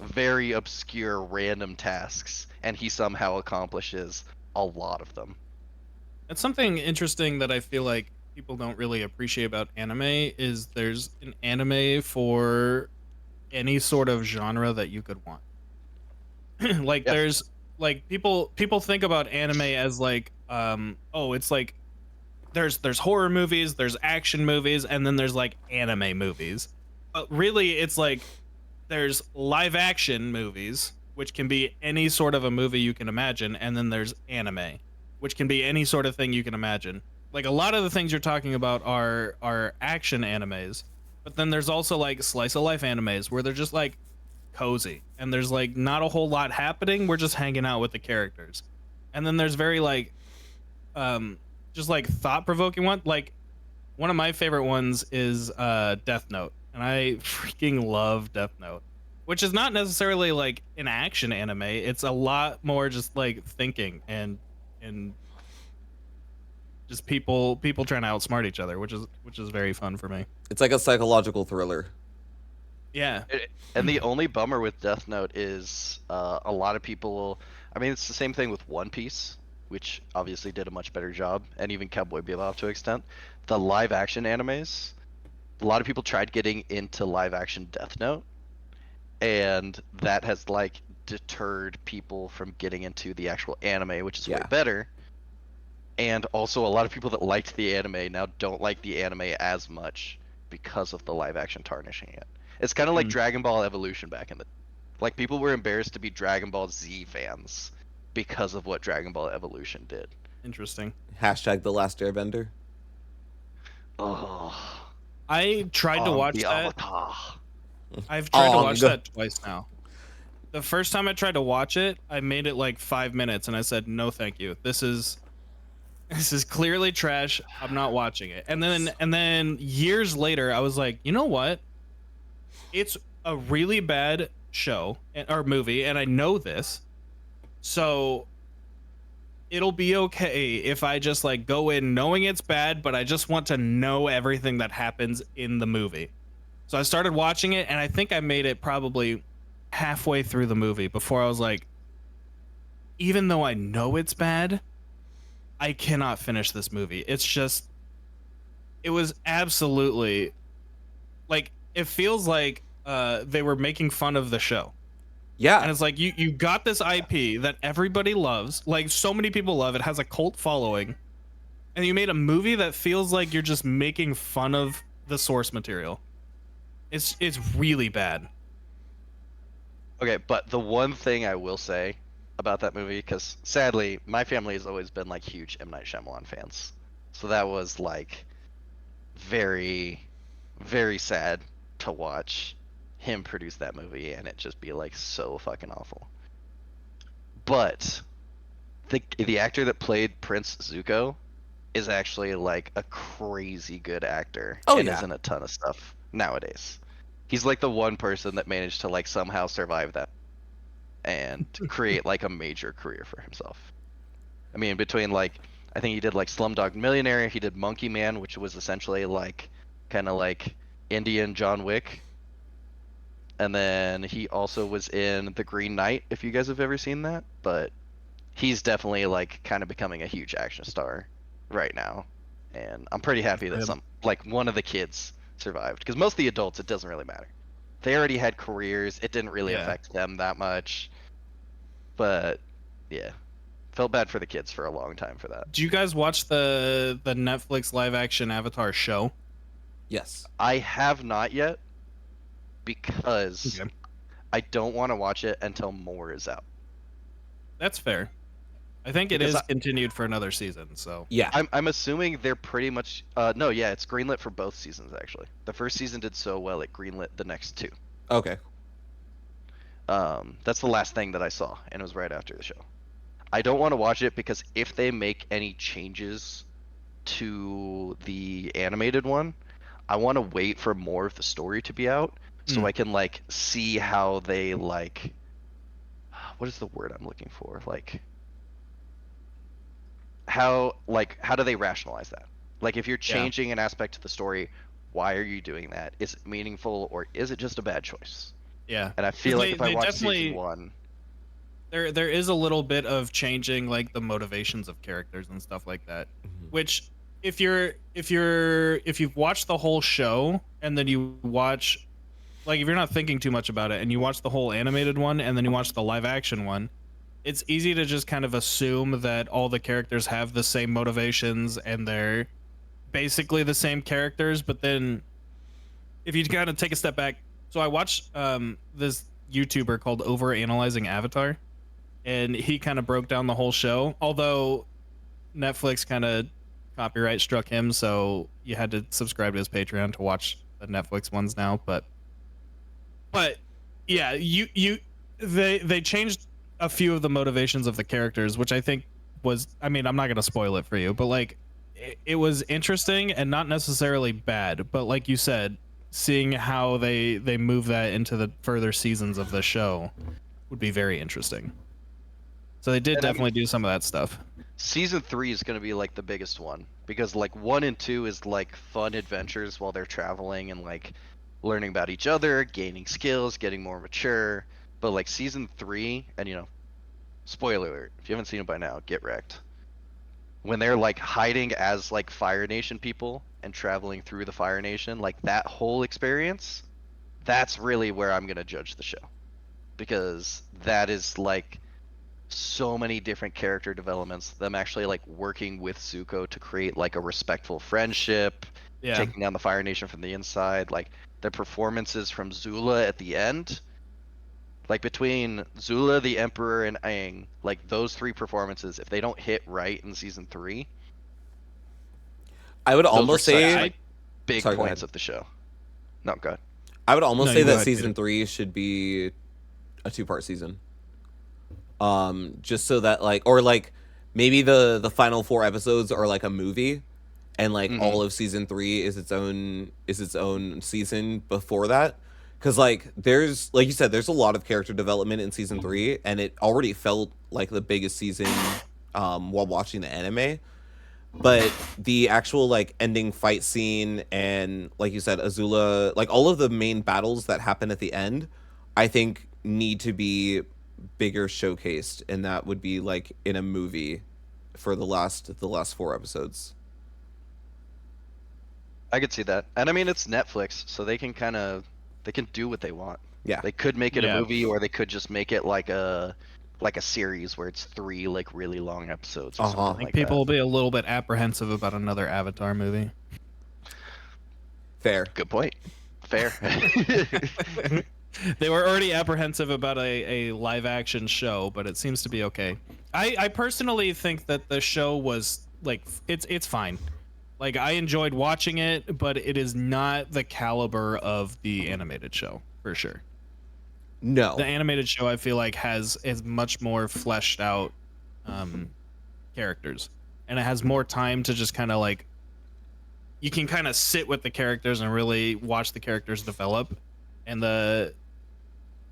very obscure random tasks, and he somehow accomplishes a lot of them. It's something interesting that I feel like people don't really appreciate about anime is there's an anime for any sort of genre that you could want. Like Yeah. there's like people think about anime as like oh, it's like there's horror movies, there's action movies, and then there's like anime movies. But really it's like there's live action movies, which can be any sort of a movie you can imagine, and then there's anime, which can be any sort of thing you can imagine. Like a lot of the things you're talking about are action animes, but then there's also like slice of life animes where they're just like cozy and there's like not a whole lot happening. We're just hanging out with the characters. And then there's very like just like thought provoking one. Like one of my favorite ones is Death Note. And I freaking love Death Note, which is not necessarily like an action anime. It's a lot more just like thinking and just people trying to outsmart each other, which is very fun for me. It's like a psychological thriller. Yeah. And the only bummer with Death Note is a lot of people. I mean, it's the same thing with One Piece, which obviously did a much better job, and even Cowboy Bebop to an extent. The live action animes, a lot of people tried getting into live action Death Note, and that has like deterred people from getting into the actual anime, which is way Yeah. better. And also, a lot of people that liked the anime now don't like the anime as much because of the live action tarnishing it. It's kind of like Hmm. Dragon Ball Evolution back in the like people were embarrassed to be Dragon Ball Z fans because of what Dragon Ball Evolution did. Interesting. Hashtag the last airbender. Oh, I tried to watch the that. Avatar. I've tried to watch Ong. that twice now. The first time I tried to watch it, I made it like 5 minutes and I said, no, thank you. This is clearly trash. I'm not watching it. And then years later, I was like, you know what? It's a really bad show or movie, and I know this. So it'll be okay if I just like go in knowing it's bad, but I just want to know everything that happens in the movie. So I started watching it, and I think I made it probably halfway through the movie before I was like, even though I know it's bad, I cannot finish this movie. It's just, it was absolutely like, it feels like they were making fun of the show. Yeah. And it's like, you got this IP that everybody loves, like so many people love it, has a cult following, and you made a movie that feels like you're just making fun of the source material. It's really bad. Okay, but the one thing I will say about that movie, because sadly, my family has always been like huge M. Night Shyamalan fans. So that was like very, very sad to watch him produce that movie and it just be like so fucking awful. But the actor that played Prince Zuko is actually like a crazy good actor Oh, and yeah. is in a ton of stuff nowadays. He's like the one person that managed to like somehow survive that. and create like a major career for himself. I mean, between like, I think he did like Slumdog Millionaire, he did Monkey Man, which was essentially like kind of like Indian John Wick. And then he also was in The Green Knight, if you guys have ever seen that. But he's definitely like kind of becoming a huge action star right now. And I'm pretty happy that like one of the kids survived, because most of the adults, it doesn't really matter. They already had careers. It didn't really affect them that much. But yeah, felt bad for the kids for a long time for that. Do you guys watch the Netflix live action Avatar show? Yes. I have not yet, because Okay. I don't want to watch it until more is out. That's fair. I think it Because is continued for another season, so Yeah. I'm assuming they're pretty much no, yeah, it's greenlit for both seasons actually. The first season did so well it greenlit the next two. Okay. That's the last thing that I saw, and it was right after the show. I don't want to watch it because if they make any changes to the animated one, I want to wait for more of the story to be out so I can like see how they like, what is the word I'm looking for? Like how do they rationalize that? Like if you're changing an aspect to the story, why are you doing that? Is it meaningful or is it just a bad choice? yeah. And I feel like if I watch definitely season one, there is a little bit of changing like the motivations of characters and stuff like that. Which if you've watched the whole show and then you watch, like, if you're not thinking too much about it and you watch the whole animated one and then you watch the live action one, it's easy to just kind of assume that all the characters have the same motivations and they're basically the same characters. But then if you kind of take a step back, so I watched this YouTuber called Overanalyzing Avatar, and he kind of broke down the whole show, although Netflix kind of copyright struck him, so you had to subscribe to his Patreon to watch the Netflix ones now. But yeah, they changed a few of the motivations of the characters, which I think was, I mean, I'm not gonna spoil it for you, but like it was interesting and not necessarily bad. But like you said, seeing how they move that into the further seasons of the show would be very interesting. So they did definitely do some of that stuff. season 3 is going to be like the biggest one, because like 1 and 2 is like fun adventures while they're traveling and like learning about each other, gaining skills, getting more mature. But like season 3, and you know, spoiler alert, if you haven't seen it by now, get wrecked. When they're like hiding as like Fire Nation people and traveling through the Fire Nation, like that whole experience, that's really where I'm going to judge the show. Because that is like so many different character developments, them actually like working with Zuko to create like a respectful friendship, taking down the Fire Nation from the inside, like the performances from Zula at the end, like between Zula, the Emperor, and Aang, like those 3 performances, if they don't hit right in season 3, I would those were almost such, say like, big Sorry, go points ahead. of the show. No, go ahead. I would almost No, say you go that ahead, season Peter. 3 should be a 2-part season. Just so that like, or like maybe the final 4 episodes are like a movie, and like all of season 3 is its own season before that. Because like there's, like you said, there's a lot of character development in season 3, and it already felt like the biggest season while watching the anime. But the actual like ending fight scene and, like you said, Azula, like all of the main battles that happen at the end, I think need to be bigger showcased, and that would be like in a movie for the last 4 episodes. I could see that. And I mean, it's Netflix, so they can do what they want. Yeah. They could make it Yeah. a movie, or they could just make it like a series where it's 3 like really long episodes or Uh-huh. something I think like people that. will be a little bit apprehensive about another Avatar movie. Fair. Good point. Fair. They were already apprehensive about a live action show, but it seems to be okay. I personally think that the show was like, it's fine. Like, I enjoyed watching it, but it is not the caliber of the animated show for sure. No. The animated show, I feel like, is much more fleshed out characters, and it has more time to just kind of like, you can kind of sit with the characters and really watch the characters develop. And the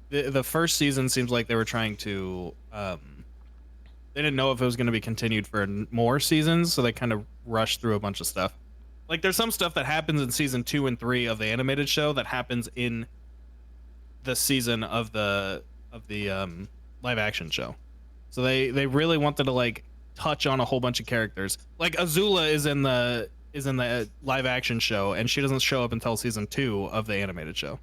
the first season seems like they were trying to they didn't know if it was going to be continued for more seasons, so they kind of rushed through a bunch of stuff. Like there's some stuff that happens in season 2 and 3 of the animated show that happens in the season of the live action show. So they really wanted to like touch on a whole bunch of characters. Like Azula is in the live action show, and she doesn't show up until season 2 of the animated show.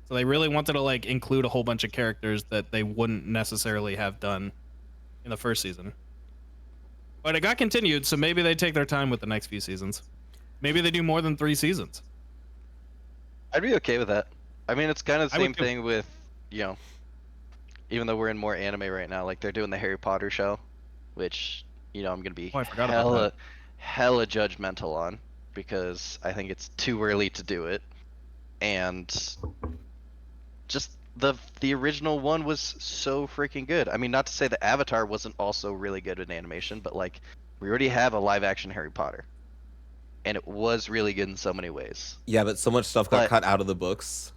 So they really wanted to like include a whole bunch of characters that they wouldn't necessarily have done in the first season. But it got continued, so maybe they take their time with the next few seasons. Maybe they do more than 3 seasons. I'd be okay with that. I mean, it's kind of the I would same too. thing with, you know, even though we're in more anime right now, like they're doing the Harry Potter show, which, you know, I'm gonna be Oh, I forgot about that. hella judgmental on because I think it's too early to do it, and just the original one was so freaking good. I mean, not to say that Avatar wasn't also really good in animation, but like we already have a live action Harry Potter, and it was really good in so many ways. Yeah, but so much stuff got But- cut out of the books.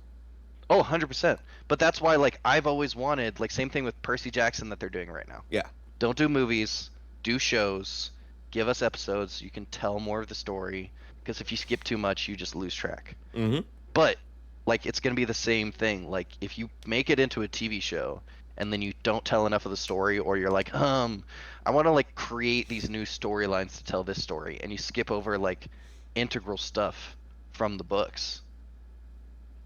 Oh, 100%. But that's why, like, I've always wanted, like, same thing with Percy Jackson that they're doing right now. Yeah. Don't do movies, do shows, give us episodes. You can tell more of the story. Because if you skip too much, you just lose track. Mm-hmm. But, like, it's going to be the same thing. Like, if you make it into a TV show and then you don't tell enough of the story, or you're like, I want to, like, create these new storylines to tell this story, and you skip over, like, integral stuff from the books,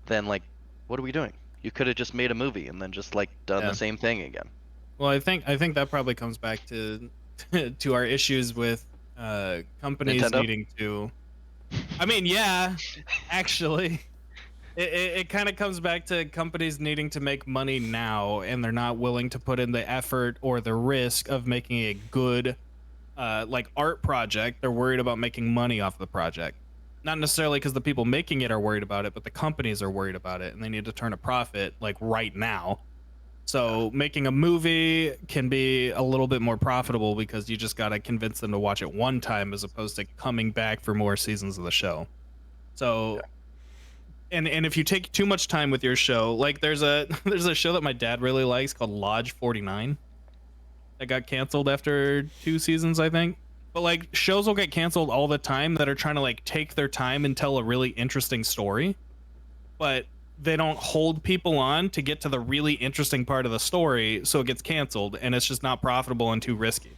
then, like, what are we doing? You could have just made a movie and then just like done Yeah. the same thing again. Well, I think that probably comes back to to our issues with companies Nintendo? needing to. I mean, yeah, actually, it kind of comes back to companies needing to make money now, and they're not willing to put in the effort or the risk of making a good like art project. They're worried about making money off the project. Not necessarily because the people making it are worried about it, but the companies are worried about it, and they need to turn a profit like right now. So making a movie can be a little bit more profitable because you just got to convince them to watch it one time as opposed to coming back for more seasons of the show. So and if you take too much time with your show, like there's a show that my dad really likes called Lodge 49 that got canceled after 2 seasons, I think. But like shows will get canceled all the time that are trying to like take their time and tell a really interesting story, but they don't hold people on to get to the really interesting part of the story, so it gets canceled, and it's just not profitable and too risky.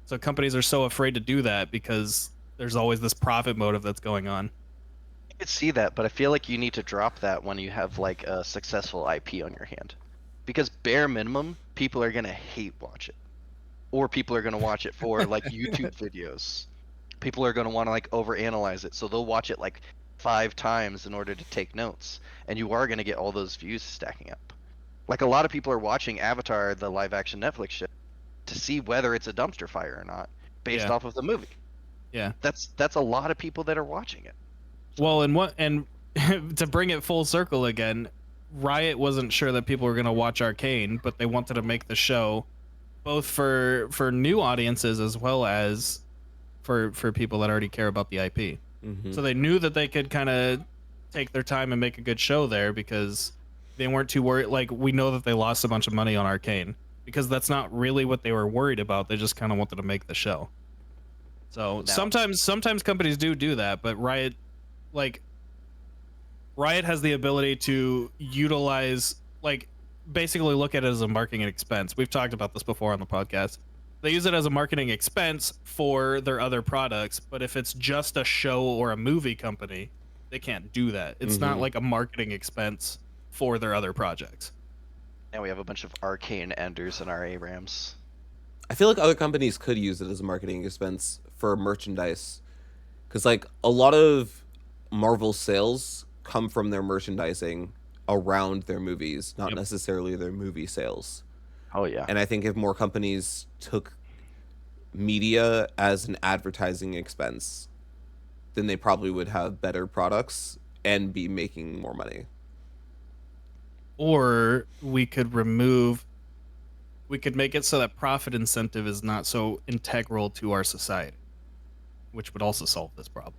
So companies are so afraid to do that because there's always this profit motive that's going on. I could see that, but I feel like you need to drop that when you have like a successful IP on your hand, because bare minimum, people are gonna hate watch it, or people are gonna watch it for like YouTube videos. People are gonna want to like overanalyze it, so they'll watch it like 5 times in order to take notes, and you are gonna get all those views stacking up. Like a lot of people are watching Avatar, the live action Netflix show, to see whether it's a dumpster fire or not, based Yeah. off of the movie. Yeah. That's a lot of people that are watching it. Well, and to bring it full circle again, Riot wasn't sure that people were going to watch Arcane, but they wanted to make the show both for new audiences as well as for people that already care about the IP. Mm-hmm. So they knew that they could kind of take their time and make a good show there because they weren't too worried. Like, we know that they lost a bunch of money on Arcane because that's not really what they were worried about. They just kind of wanted to make the show. So Now- sometimes companies do that, but Riot has the ability to utilize, like, basically look at it as a marketing expense. We've talked about this before on the podcast. They use it as a marketing expense for their other products, but if it's just a show or a movie company, they can't do that. It's not Mhm. like a marketing expense for their other projects. Now we have a bunch of arcane enders in our ARAMs. I feel like other companies could use it as a marketing expense for merchandise, because like a lot of Marvel sales come from their merchandising around their movies, not Yep. necessarily their movie sales. Oh yeah. And I think if more companies took media as an advertising expense, then they probably would have better products and be making more money. Or we could make it so that profit incentive is not so integral to our society, which would also solve this problem.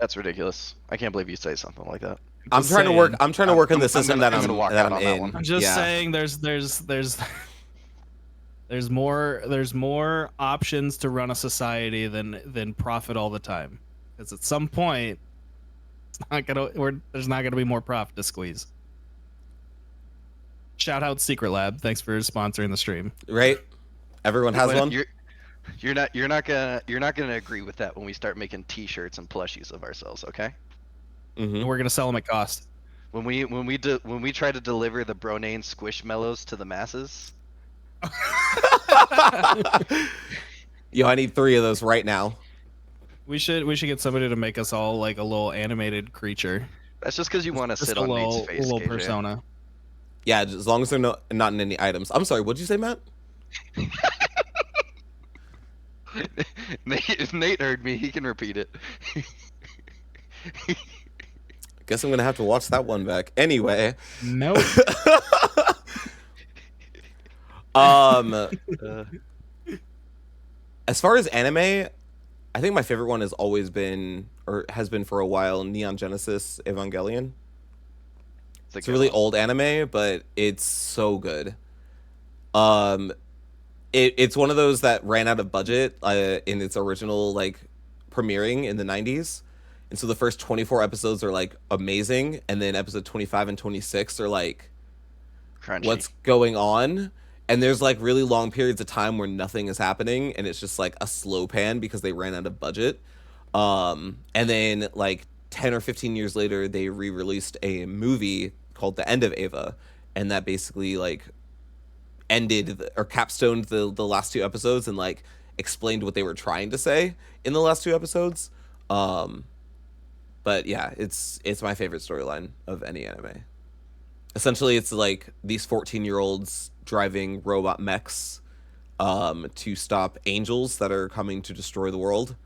That's ridiculous. I can't believe you say something like that. I'm Just trying to work. saying. I'm trying to work in the I'm system gonna- that I'm gonna walk that out I'm on that in. one. I'm just Yeah. saying there's more options to run a society than profit all the time. Because at some point, there's not gonna be more profit to squeeze. Shout out Secret Lab. Thanks for sponsoring the stream. Right. Everyone has But one. You're not gonna agree with that when we start making T-shirts and plushies of ourselves, okay? Mm-hmm. And we're gonna sell them at cost. When we try to deliver the Bronane Squishmallows to the masses, Yo, I need 3 of those right now. We should get somebody to make us all like a little animated creature. that's just because you want to Just sit a on little, Nate's face, little KJ. persona. Yeah, as long as they're not in any items. I'm sorry. What'd you say, Matt? If Nate heard me, he can repeat it. Guess I'm gonna have to watch that one back. Anyway, Nope. Uh, as far as anime, I think my favorite one has always been, or has been for a while, Neon Genesis Evangelion. It's a really old anime, but it's so good. It's one of those that ran out of budget in its original like premiering in the 90s. And so the first 24 episodes are like amazing, and then episode 25 and 26 are like Crunchy. what's going on? And there's like really long periods of time where nothing is happening and it's just like a slow pan because they ran out of budget. And then like 10 or 15 years later they re-released a movie called The End of Eva, and that basically like ended or capstoned the last 2 episodes and like explained what they were trying to say in the last 2 episodes. But yeah, it's my favorite storyline of any anime. Essentially, it's like these 14-year-olds driving robot mechs to stop angels that are coming to destroy the world,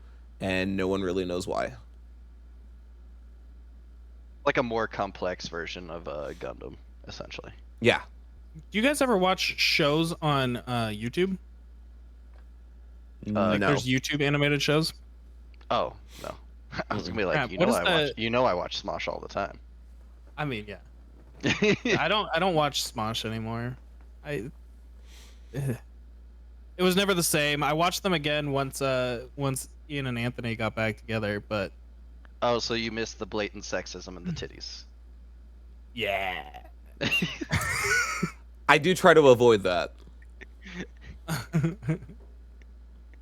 and no one really knows why. Like a more complex version of Gundam, essentially. Yeah. Do you guys ever watch shows on YouTube? Like No. there's YouTube animated shows. Oh no, I was gonna be like, Crap, you what know, is I watch Smosh all the time. I mean, yeah. I don't watch Smosh anymore. It was never the same. I watched them again once Ian and Anthony got back together, but Oh, so you missed the blatant sexism and the titties. yeah. I do try to avoid that.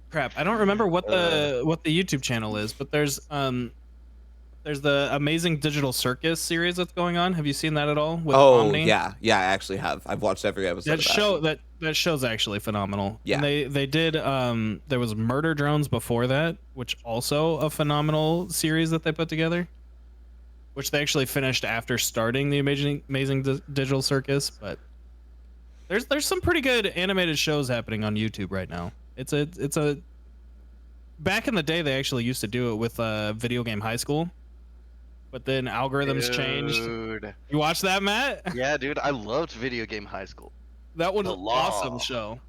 Crap, I don't remember what the YouTube channel is, but there's the Amazing Digital Circus series that's going on. Have you seen that at all? With Oh, Omni? yeah. Yeah, I actually have. I've watched every episode of that. That show's actually phenomenal. Yeah. And they did there was Murder Drones before that, which also a phenomenal series that they put together. Which they actually finished after starting the Amazing Digital Circus, but there's some pretty good animated shows happening on YouTube right now. It's a back in the day they actually used to do it with Video Game High School. But then algorithms changed. Dude. You watched that, Matt? Yeah, dude, I loved Video Game High School. That was The an law. awesome show.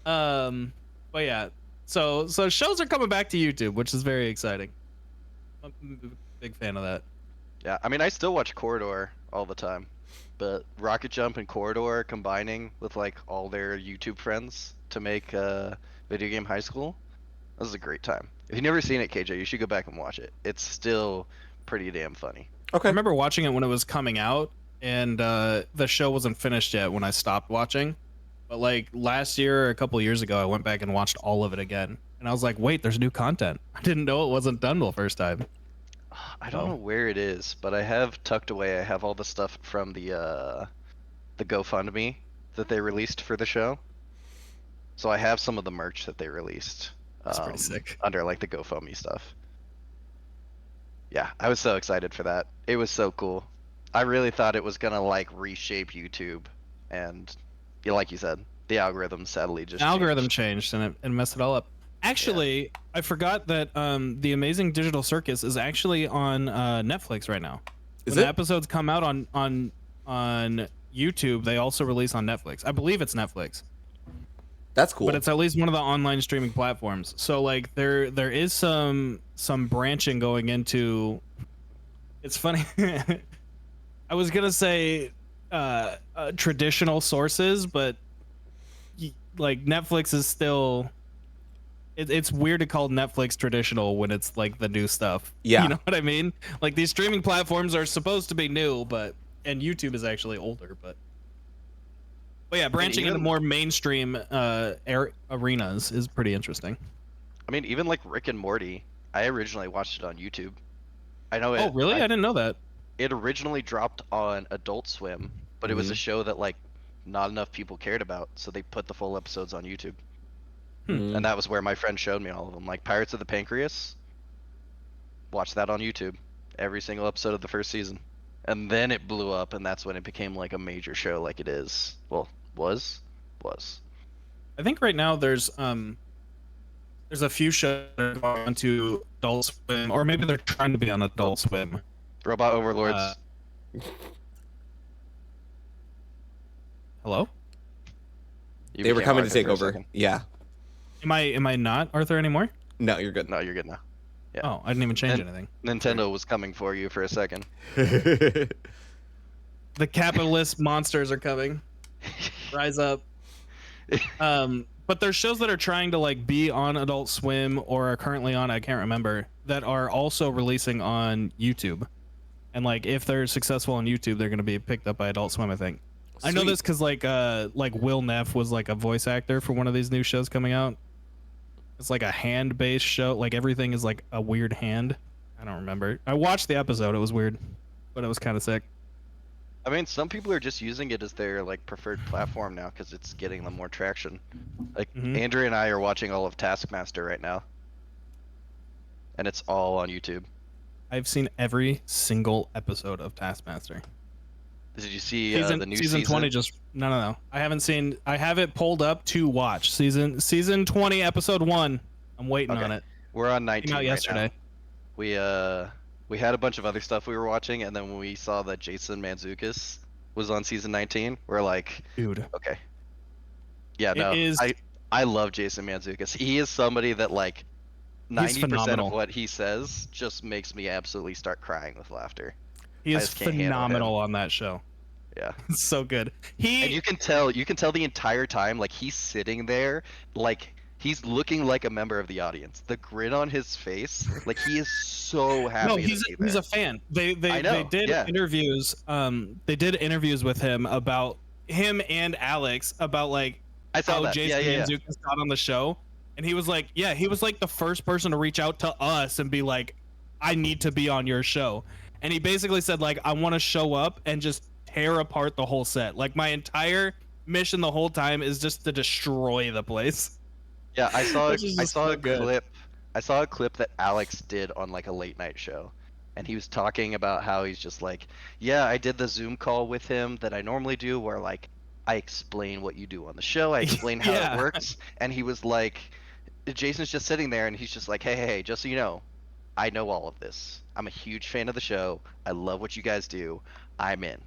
But yeah, so shows are coming back to YouTube, which is very exciting. I'm a big fan of that. Yeah, I mean, I still watch Corridor all the time, but Rocket Jump and Corridor combining with like all their YouTube friends to make Video Game High School, this is a great time. If you've never seen it, KJ, you should go back and watch it. It's still pretty damn funny. I Okay. remember watching it when it was coming out, and the show wasn't finished yet when I stopped watching. But like last year or a couple years ago, I went back and watched all of it again, and I was like, "Wait, there's new content." I didn't know it wasn't done the first time. I don't know where it is, but I have tucked away. I have all the stuff from the GoFundMe that they released for the show. So I have some of the merch that they released. That's pretty sick. Under like the GoFundMe stuff. Yeah, I was so excited for that. It was so cool. I really thought it was gonna like reshape YouTube, and yeah, like you said, the algorithm sadly just The algorithm changed. changed and it messed it all up. Actually, I forgot that the Amazing Digital Circus is actually on Netflix right now. Is When the it? episodes come out on YouTube, they also release on Netflix. I believe it's Netflix. That's cool. but it's at least one of the online streaming platforms. So like there is some branching going into. It's funny. I was gonna say traditional sources, but like Netflix is still. It's weird to call Netflix traditional when it's like the new stuff. Yeah. You know what I mean? Like these streaming platforms are supposed to be new, and YouTube is actually older, but yeah, branching into more mainstream arenas is pretty interesting. I mean, even like Rick and Morty, I originally watched it on YouTube. I know it. Oh, really? I didn't know that. It originally dropped on Adult Swim, but it was Mhm. a show that like not enough people cared about, so they put the full episodes on YouTube. Mm. And that was where my friend showed me all of them. Like Pirates of the Pancreas, watch that on YouTube. Every single episode of the first season. And then it blew up, and that's when it became like a major show like it is. Well, was. I think right now there's a few shows that are going on to Adult Swim, or maybe they're trying to be on Adult Swim. Robot Overlords. Hello? You They were became coming to Arthur take for a over. second. Yeah. Am I not Arthur anymore? No, you're good. No, you're good now. Yeah. Oh, I didn't even change And- anything. Nintendo was coming for you for a second. The capitalist monsters are coming. Rise up. But there's shows that are trying to like be on Adult Swim or are currently on, I can't remember, that are also releasing on YouTube. And like if they're successful on YouTube, they're gonna be picked up by Adult Swim, I think. I know Sweet. this because like Will Neff was like a voice actor for one of these new shows coming out. It's like a hand-based show. Like everything is like a weird hand. I don't remember. I watched the episode. It was weird, but it was kind of sick. I mean, some people are just using it as their like preferred platform now because it's getting them more traction. Like Mhm. Andrew and I are watching all of Taskmaster right now, and it's all on YouTube. I've seen every single episode of Taskmaster. Did you see Season, the new season 20 just no. I haven't seen. I have it pulled up to watch season 20 episode 1. I'm waiting Okay. on it. We're on 19 Came out right yesterday. now. We had a bunch of other stuff we were watching, and then when we saw that Jason Mantzoukas was on season 19, we're like, Dude, okay. Yeah, It no, is- I love Jason Mantzoukas. He is somebody that like 90% phenomenal. of what he says just makes me absolutely start crying with laughter. he I is just can't handle phenomenal on that show. Yeah. It's so good. And He you can tell the entire time, like he's sitting there, like he's looking like a member of the audience. The grin on his face, like he is so happy. no, to he's be he's there. a fan. They I know, did yeah. interviews. They did interviews with him about him and Alex about like I saw how that. Jason Yeah. Mantzoukas got on the show, and he was like, he was like the first person to reach out to us and be like, I need to be on your show. And he basically said like, I want to show up and just tear apart the whole set. Like my entire mission the whole time is just to destroy the place. Yeah, I saw Which is I just saw so a good. clip. I saw a clip that Alex did on like a late night show. And he was talking about how he's just like, yeah, I did the Zoom call with him that I normally do where like I explain what you do on the show, I explain how Yeah. it works, and he was like Jason's just sitting there and he's just like, hey, just so you know, I know all of this. I'm a huge fan of the show. I love what you guys do. I'm in.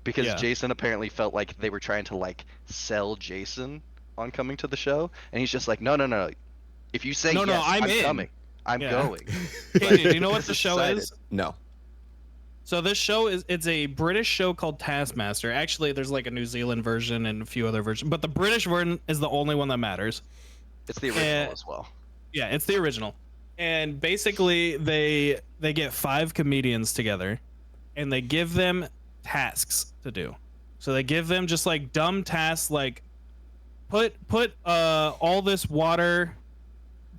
Because Yeah. Jason apparently felt like they were trying to like sell Jason on coming to the show, and he's just like, no. If you say No, yes, I'm in. coming. I'm Yeah. going. Katie, do you know what He's the show excited. is? No. So this show it's a British show called Taskmaster. Actually, there's like a New Zealand version and a few other versions, but the British version is the only one that matters. It's the original as well. Yeah, it's the original. And basically they get 5 comedians together and they give them tasks to do. So they give them just like dumb tasks like put all this water,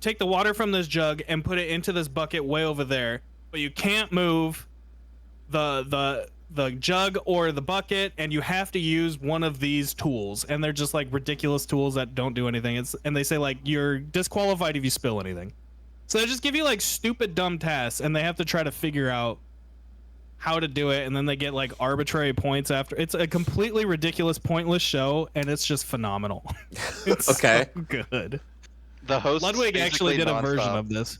take the water from this jug and put it into this bucket way over there, but you can't move the jug or the bucket, and you have to use one of these tools, and they're just like ridiculous tools that don't do anything. And they say like you're disqualified if you spill anything. So they just give you like stupid dumb tasks, and they have to try to figure out how to do it, and then they get like arbitrary points after. It's a completely ridiculous, pointless show, and it's just phenomenal. It's Okay. so good. The host Ludwig actually did a version of this.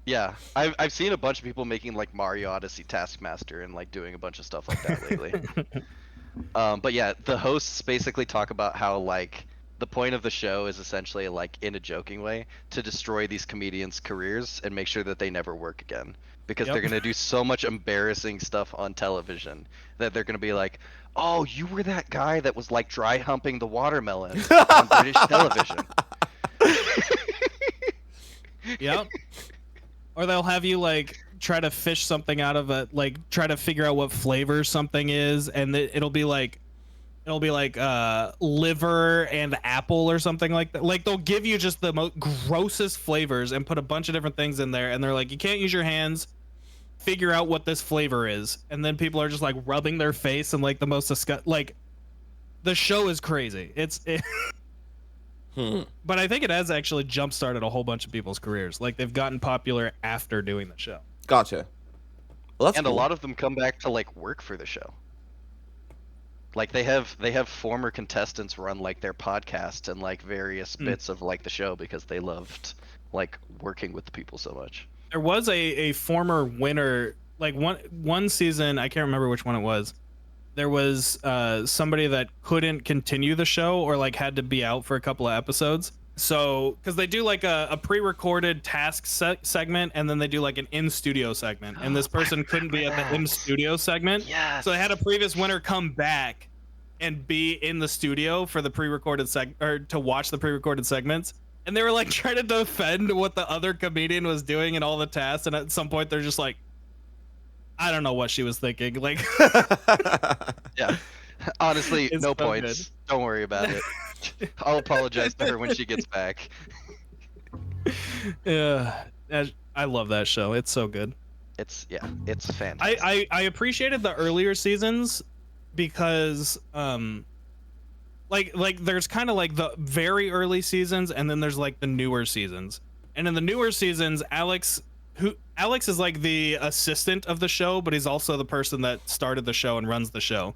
Yeah, I've seen a bunch of people making like Mario Odyssey Taskmaster and like doing a bunch of stuff like that lately. But yeah, the hosts basically talk about how like the point of the show is essentially, like, in a joking way, to destroy these comedians' careers and make sure that they never work again. Because Yep. they're gonna do so much embarrassing stuff on television that they're gonna be like, "Oh, you were that guy that was like dry humping the watermelon on British television." Yep. Or they'll have you like try to fish something out of it, like try to figure out what flavor something is, and it'll be like liver and apple or something like that. Like they'll give you just the most grossest flavors and put a bunch of different things in there, and they're like, you can't use your hands. Figure out what this flavor is, and then people are just like rubbing their face and like the most like the show is crazy. But I think it has actually jump started a whole bunch of people's careers. Like they've gotten popular after doing the show. Gotcha. Well, that's And cool. a lot of them come back to like work for the show. Like they have former contestants run like their podcast and like various bits of like the show because they loved like working with the people so much. There was a former winner, like one season, I can't remember which one it was. There was somebody that couldn't continue the show or like had to be out for a couple of episodes. So because they do like a pre-recorded task segment, and then they do like an in-studio segment, and this person couldn't be at the in-studio segment. Yes. So they had a previous winner come back and be in the studio for the pre-recorded or to watch the pre-recorded segments. And they were like trying to defend what the other comedian was doing and all the tasks. And at some point they're just like, I don't know what she was thinking. Like, Yeah. Honestly, It's no so points. Don't worry about it. I'll apologize to her when she gets back. yeah, I love that show. It's so good. It's fantastic. I appreciated the earlier seasons because like there's kind of like the very early seasons, and then there's like the newer seasons. And in the newer seasons, Alex is like the assistant of the show, but he's also the person that started the show and runs the show.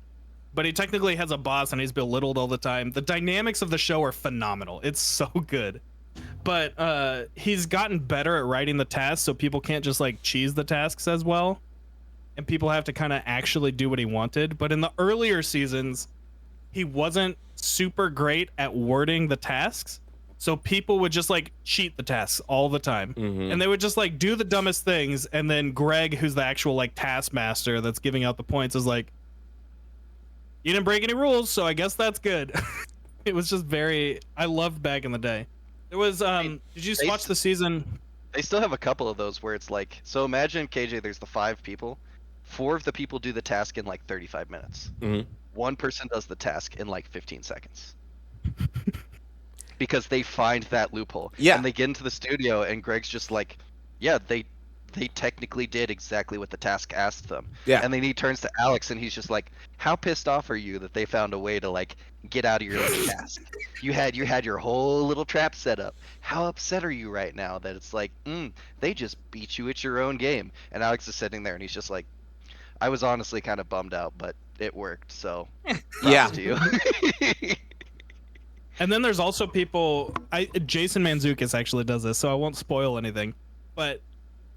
But he technically has a boss and he's belittled all the time. The dynamics of the show are phenomenal. It's so good. But he's gotten better at writing the tasks, so people can't just like cheese the tasks as well. And people have to kind of actually do what he wanted. But in the earlier seasons, he wasn't super great at wording the tasks. So people would just like cheat the tasks all the time. Mhm. And they would just like do the dumbest things. And then Greg, who's the actual like taskmaster that's giving out the points, is like, you didn't break any rules, so I guess that's good. It was just I loved back in the day. There was did you watch the season? They still have a couple of those where it's like, so imagine KJ, there's the 5 people. 4 of the people do the task in like 35 minutes. Mhm. 1 person does the task in like 15 seconds. Because they find that loophole. Yeah. And they get into the studio and Greg's just like, yeah, they technically did exactly what the task asked them. Yeah. And then he turns to Alex and he's just like, how pissed off are you that they found a way to like get out of your like, task? You had your whole little trap set up. How upset are you right now that it's like, they just beat you at your own game? And Alex is sitting there and he's just like, I was honestly kind of bummed out, but it worked, so Yeah. props to you. And then there's also people. Jason Mantzoukas actually does this, so I won't spoil anything. But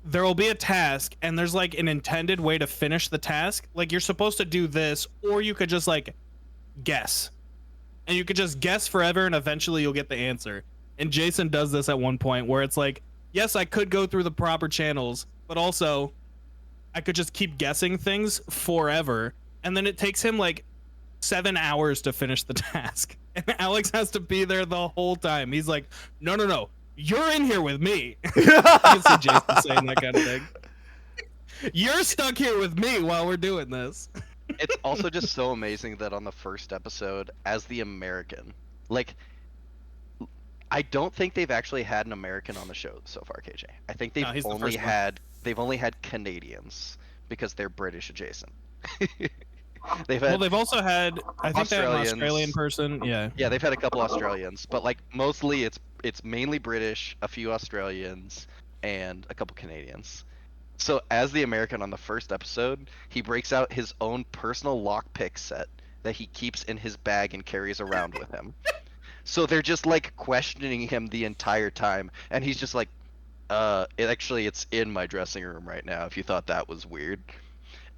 there will be a task, and there's like an intended way to finish the task. Like you're supposed to do this, or you could just like guess, and you could just guess forever, and eventually you'll get the answer. And Jason does this at one point where it's like, yes, I could go through the proper channels, but also I could just keep guessing things forever, and then it takes him like 7 hours to finish the task. And Alex has to be there the whole time. He's like, no, you're in here with me. I can see Jason saying that kind of thing. You're stuck here with me while we're doing this. It's also just so amazing that on the first episode, as the American, like, I don't think they've actually had an American on the show so far, KJ. I think No, he's the first one. they've only had Canadians because they're British adjacent. Well, they've also had, I think they have an Australians. Australian person. Yeah. Yeah, they've had a couple Australians, but like mostly it's mainly British, a few Australians, and a couple Canadians. So as the American on the first episode, he breaks out his own personal lockpick set that he keeps in his bag and carries around with him. So they're just like questioning him the entire time, and he's just like, it's in my dressing room right now, if you thought that was weird.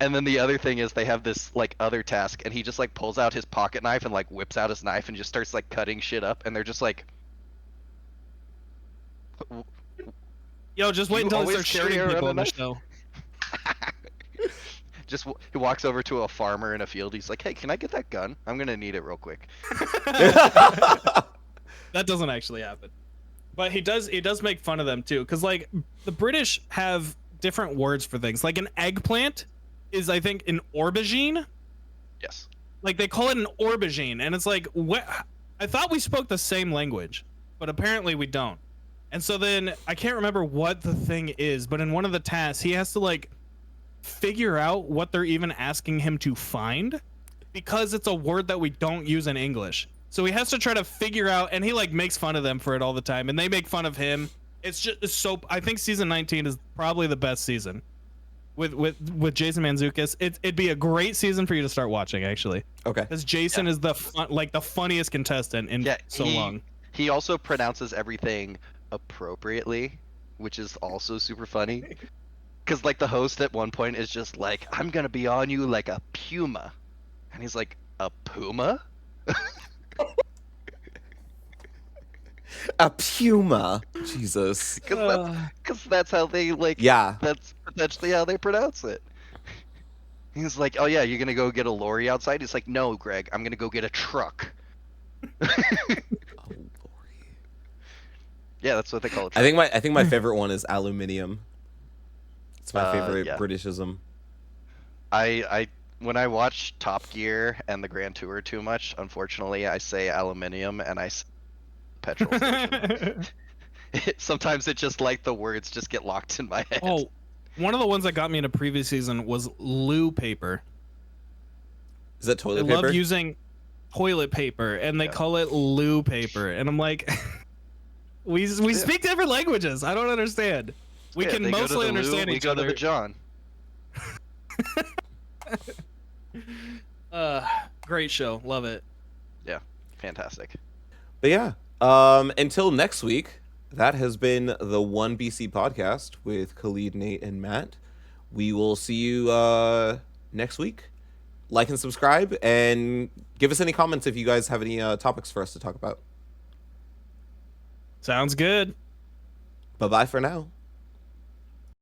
And then the other thing is they have this like other task, and he just like pulls out his pocket knife and like whips out his knife and just starts like cutting shit up, and they're just like, Yo, just wait You until he always starts carry shooting around people a in the knife? show. he walks over to a farmer in a field. He's like, "Hey, can I get that gun? I'm gonna need it real quick." That doesn't actually happen. But he does make fun of them too, because like the British have different words for things. Like an eggplant is, I think, an aubergine. Yes. Like they call it an aubergine, and it's like, what? I thought we spoke the same language, but apparently we don't. And so then I can't remember what the thing is, but in one of the tasks, he has to like figure out what they're even asking him to find, because it's a word that we don't use in English. So he has to try to figure out, and he like makes fun of them for it all the time, and they make fun of him. It's just it's so. I think season 19 is probably the best season with Jason Mantzoukas. It'd be a great season for you to start watching, actually, Okay. because Jason is the the funniest contestant in so long. He also pronounces everything appropriately, which is also super funny. Because like the host at one point is just like, "I'm gonna be on you like a puma," and he's like, "A puma?" A puma. Jesus. Because that's how they like. Yeah. That's potentially how they pronounce it. He's like, "Oh yeah, you're gonna go get a lorry outside?" He's like, "No, Greg, I'm gonna go get a truck." Oh, Lord. Yeah, that's what they call it. I think my favorite one is aluminium. It's my favorite yeah. Britishism. I when I watch Top Gear and the Grand Tour too much, unfortunately, I say aluminium and I say petrol station. Sometimes it just like the words just get locked in my head. Oh, one of the ones that got me in a previous season was loo paper. Is that They toilet paper? love using toilet paper, and they call it loo paper, and I'm like, we speak different languages. I don't understand. We Yeah, can they go to mostly the loo, understand we each go other. to the John. Great show, love it. Yeah, fantastic. But yeah, until next week, that has been the 1BC podcast with Khalid, Nate, and Matt. We will see you next week. Like and subscribe, and give us any comments if you guys have any topics for us to talk about. Sounds good. Bye-bye for now.